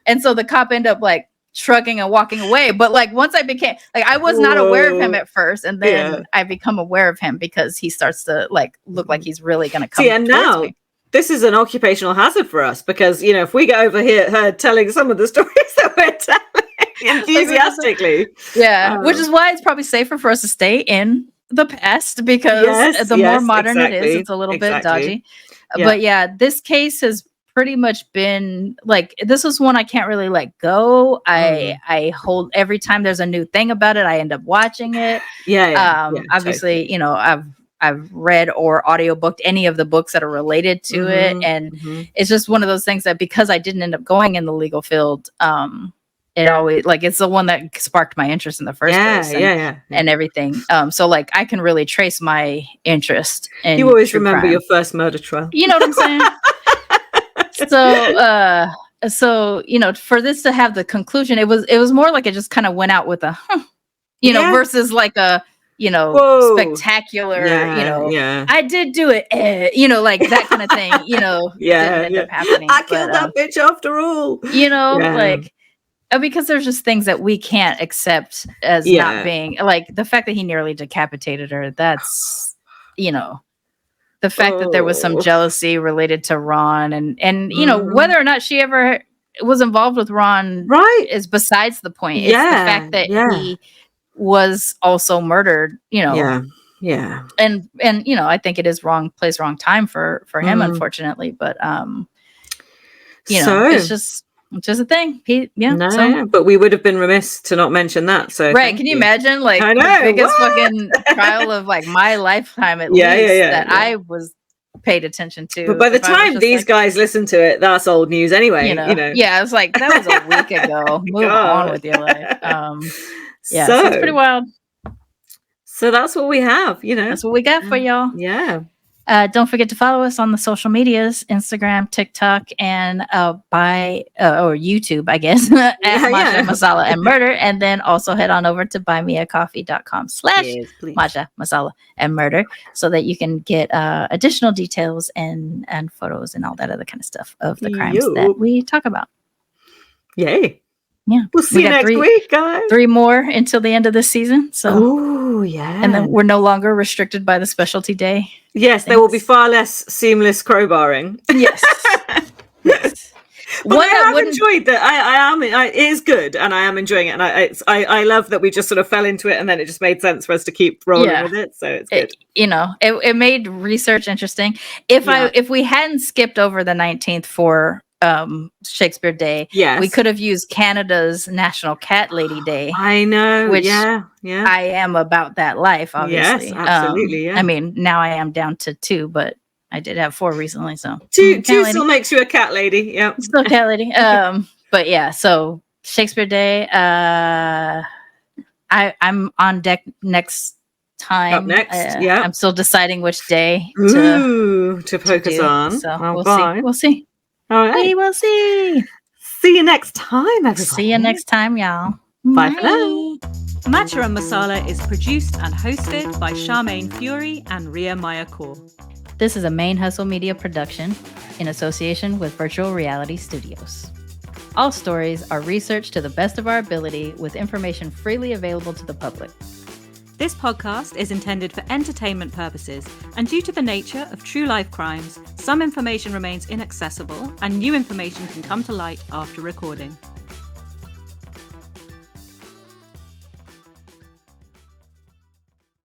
And so the cop ended up, like, shrugging and walking away. But, like, once I became, like, I was not aware of him at first. And then I become aware of him because he starts to, like, look like he's really going to come towards me.
This is an occupational hazard for us because, if we get over here telling some of the stories that we're telling enthusiastically.
Which is why it's probably safer for us to stay in the past because the more modern it is, it's a little bit dodgy. But this case has pretty much been like, this is one I can't really let go. I hold every time there's a new thing about it, I end up watching it. Obviously, totally. I've read or audiobooked any of the books that are related to it. And it's just one of those things that because I didn't end up going in the legal field, it always like, it's the one that sparked my interest in the first place and everything. So like I can really trace my interest in
you always remember crime. Your first murder trial.
You know what I'm saying? So, for this to have the conclusion, it was more like it just kind of went out with a, versus like a, spectacular, I did do it, like that kind of thing, didn't end up happening.
I killed that bitch after all.
Like, because there's just things that we can't accept as not being, like the fact that he nearly decapitated her, that's, the fact that there was some jealousy related to Ron and whether or not she ever was involved with Ron is besides the point. It's the fact that he was also murdered, and I think it is wrong place, wrong time for him, unfortunately, but it's just which is a thing.
But we would have been remiss to not mention that. So
right, can you imagine like
I know,
the biggest
what?
fucking trial of like my lifetime at
Yeah,
least
yeah,
that
yeah.
I was paid attention to.
But by the
if I was
time
just
these
like,
guys listen to it, that's old news anyway.
you know, yeah, I was like, that was a week ago. Move
God.
on with your life. Yeah, so it's pretty wild.
So that's what we have, you know.
That's what we got for y'all.
Yeah.
Don't forget to follow us on the social medias, Instagram, TikTok, and or YouTube, I guess, at Matcha Masala and Murder. And then also head on over to buymeacoffee.com/Matcha Masala and Murder so that you can get additional details and photos and all that other kind of stuff of the crimes that we talk about.
Yay.
Yeah.
We'll see you next week, guys.
3 more until the end of the season. So,
yeah.
And then we're no longer restricted by the specialty day.
Yes, there will be far less seamless crowbarring.
Yes. Yes.
Well, I have enjoyed that. It is good, and I am enjoying it, and I love that we just sort of fell into it, and then it just made sense for us to keep rolling with it. So it's good.
It made research interesting. If we hadn't skipped over the 19th for Shakespeare Day, we could have used Canada's National Cat Lady Day.
I know,
which
yeah.
I am about that life, obviously.
Yes, absolutely.
I mean, now I am down to 2, but I did have 4 recently, so
2 still makes you a cat lady. Yeah,
still a cat lady. But yeah, so Shakespeare Day. I'm on deck next time.
Up next,
I'm still deciding which day
to focus on.
So we'll see.
All right.
We will see.
See you next time, everybody.
See you next time, y'all.
Bye for now.
Matcha Masala is produced and hosted by Sharmane Fury and Rhia Mayapur.
This is a Main Hustle Media production in association with Virtual Reality Studios. All stories are researched to the best of our ability with information freely available to the public.
This podcast is intended for entertainment purposes, and due to the nature of true life crimes, some information remains inaccessible and new information can come to light after recording.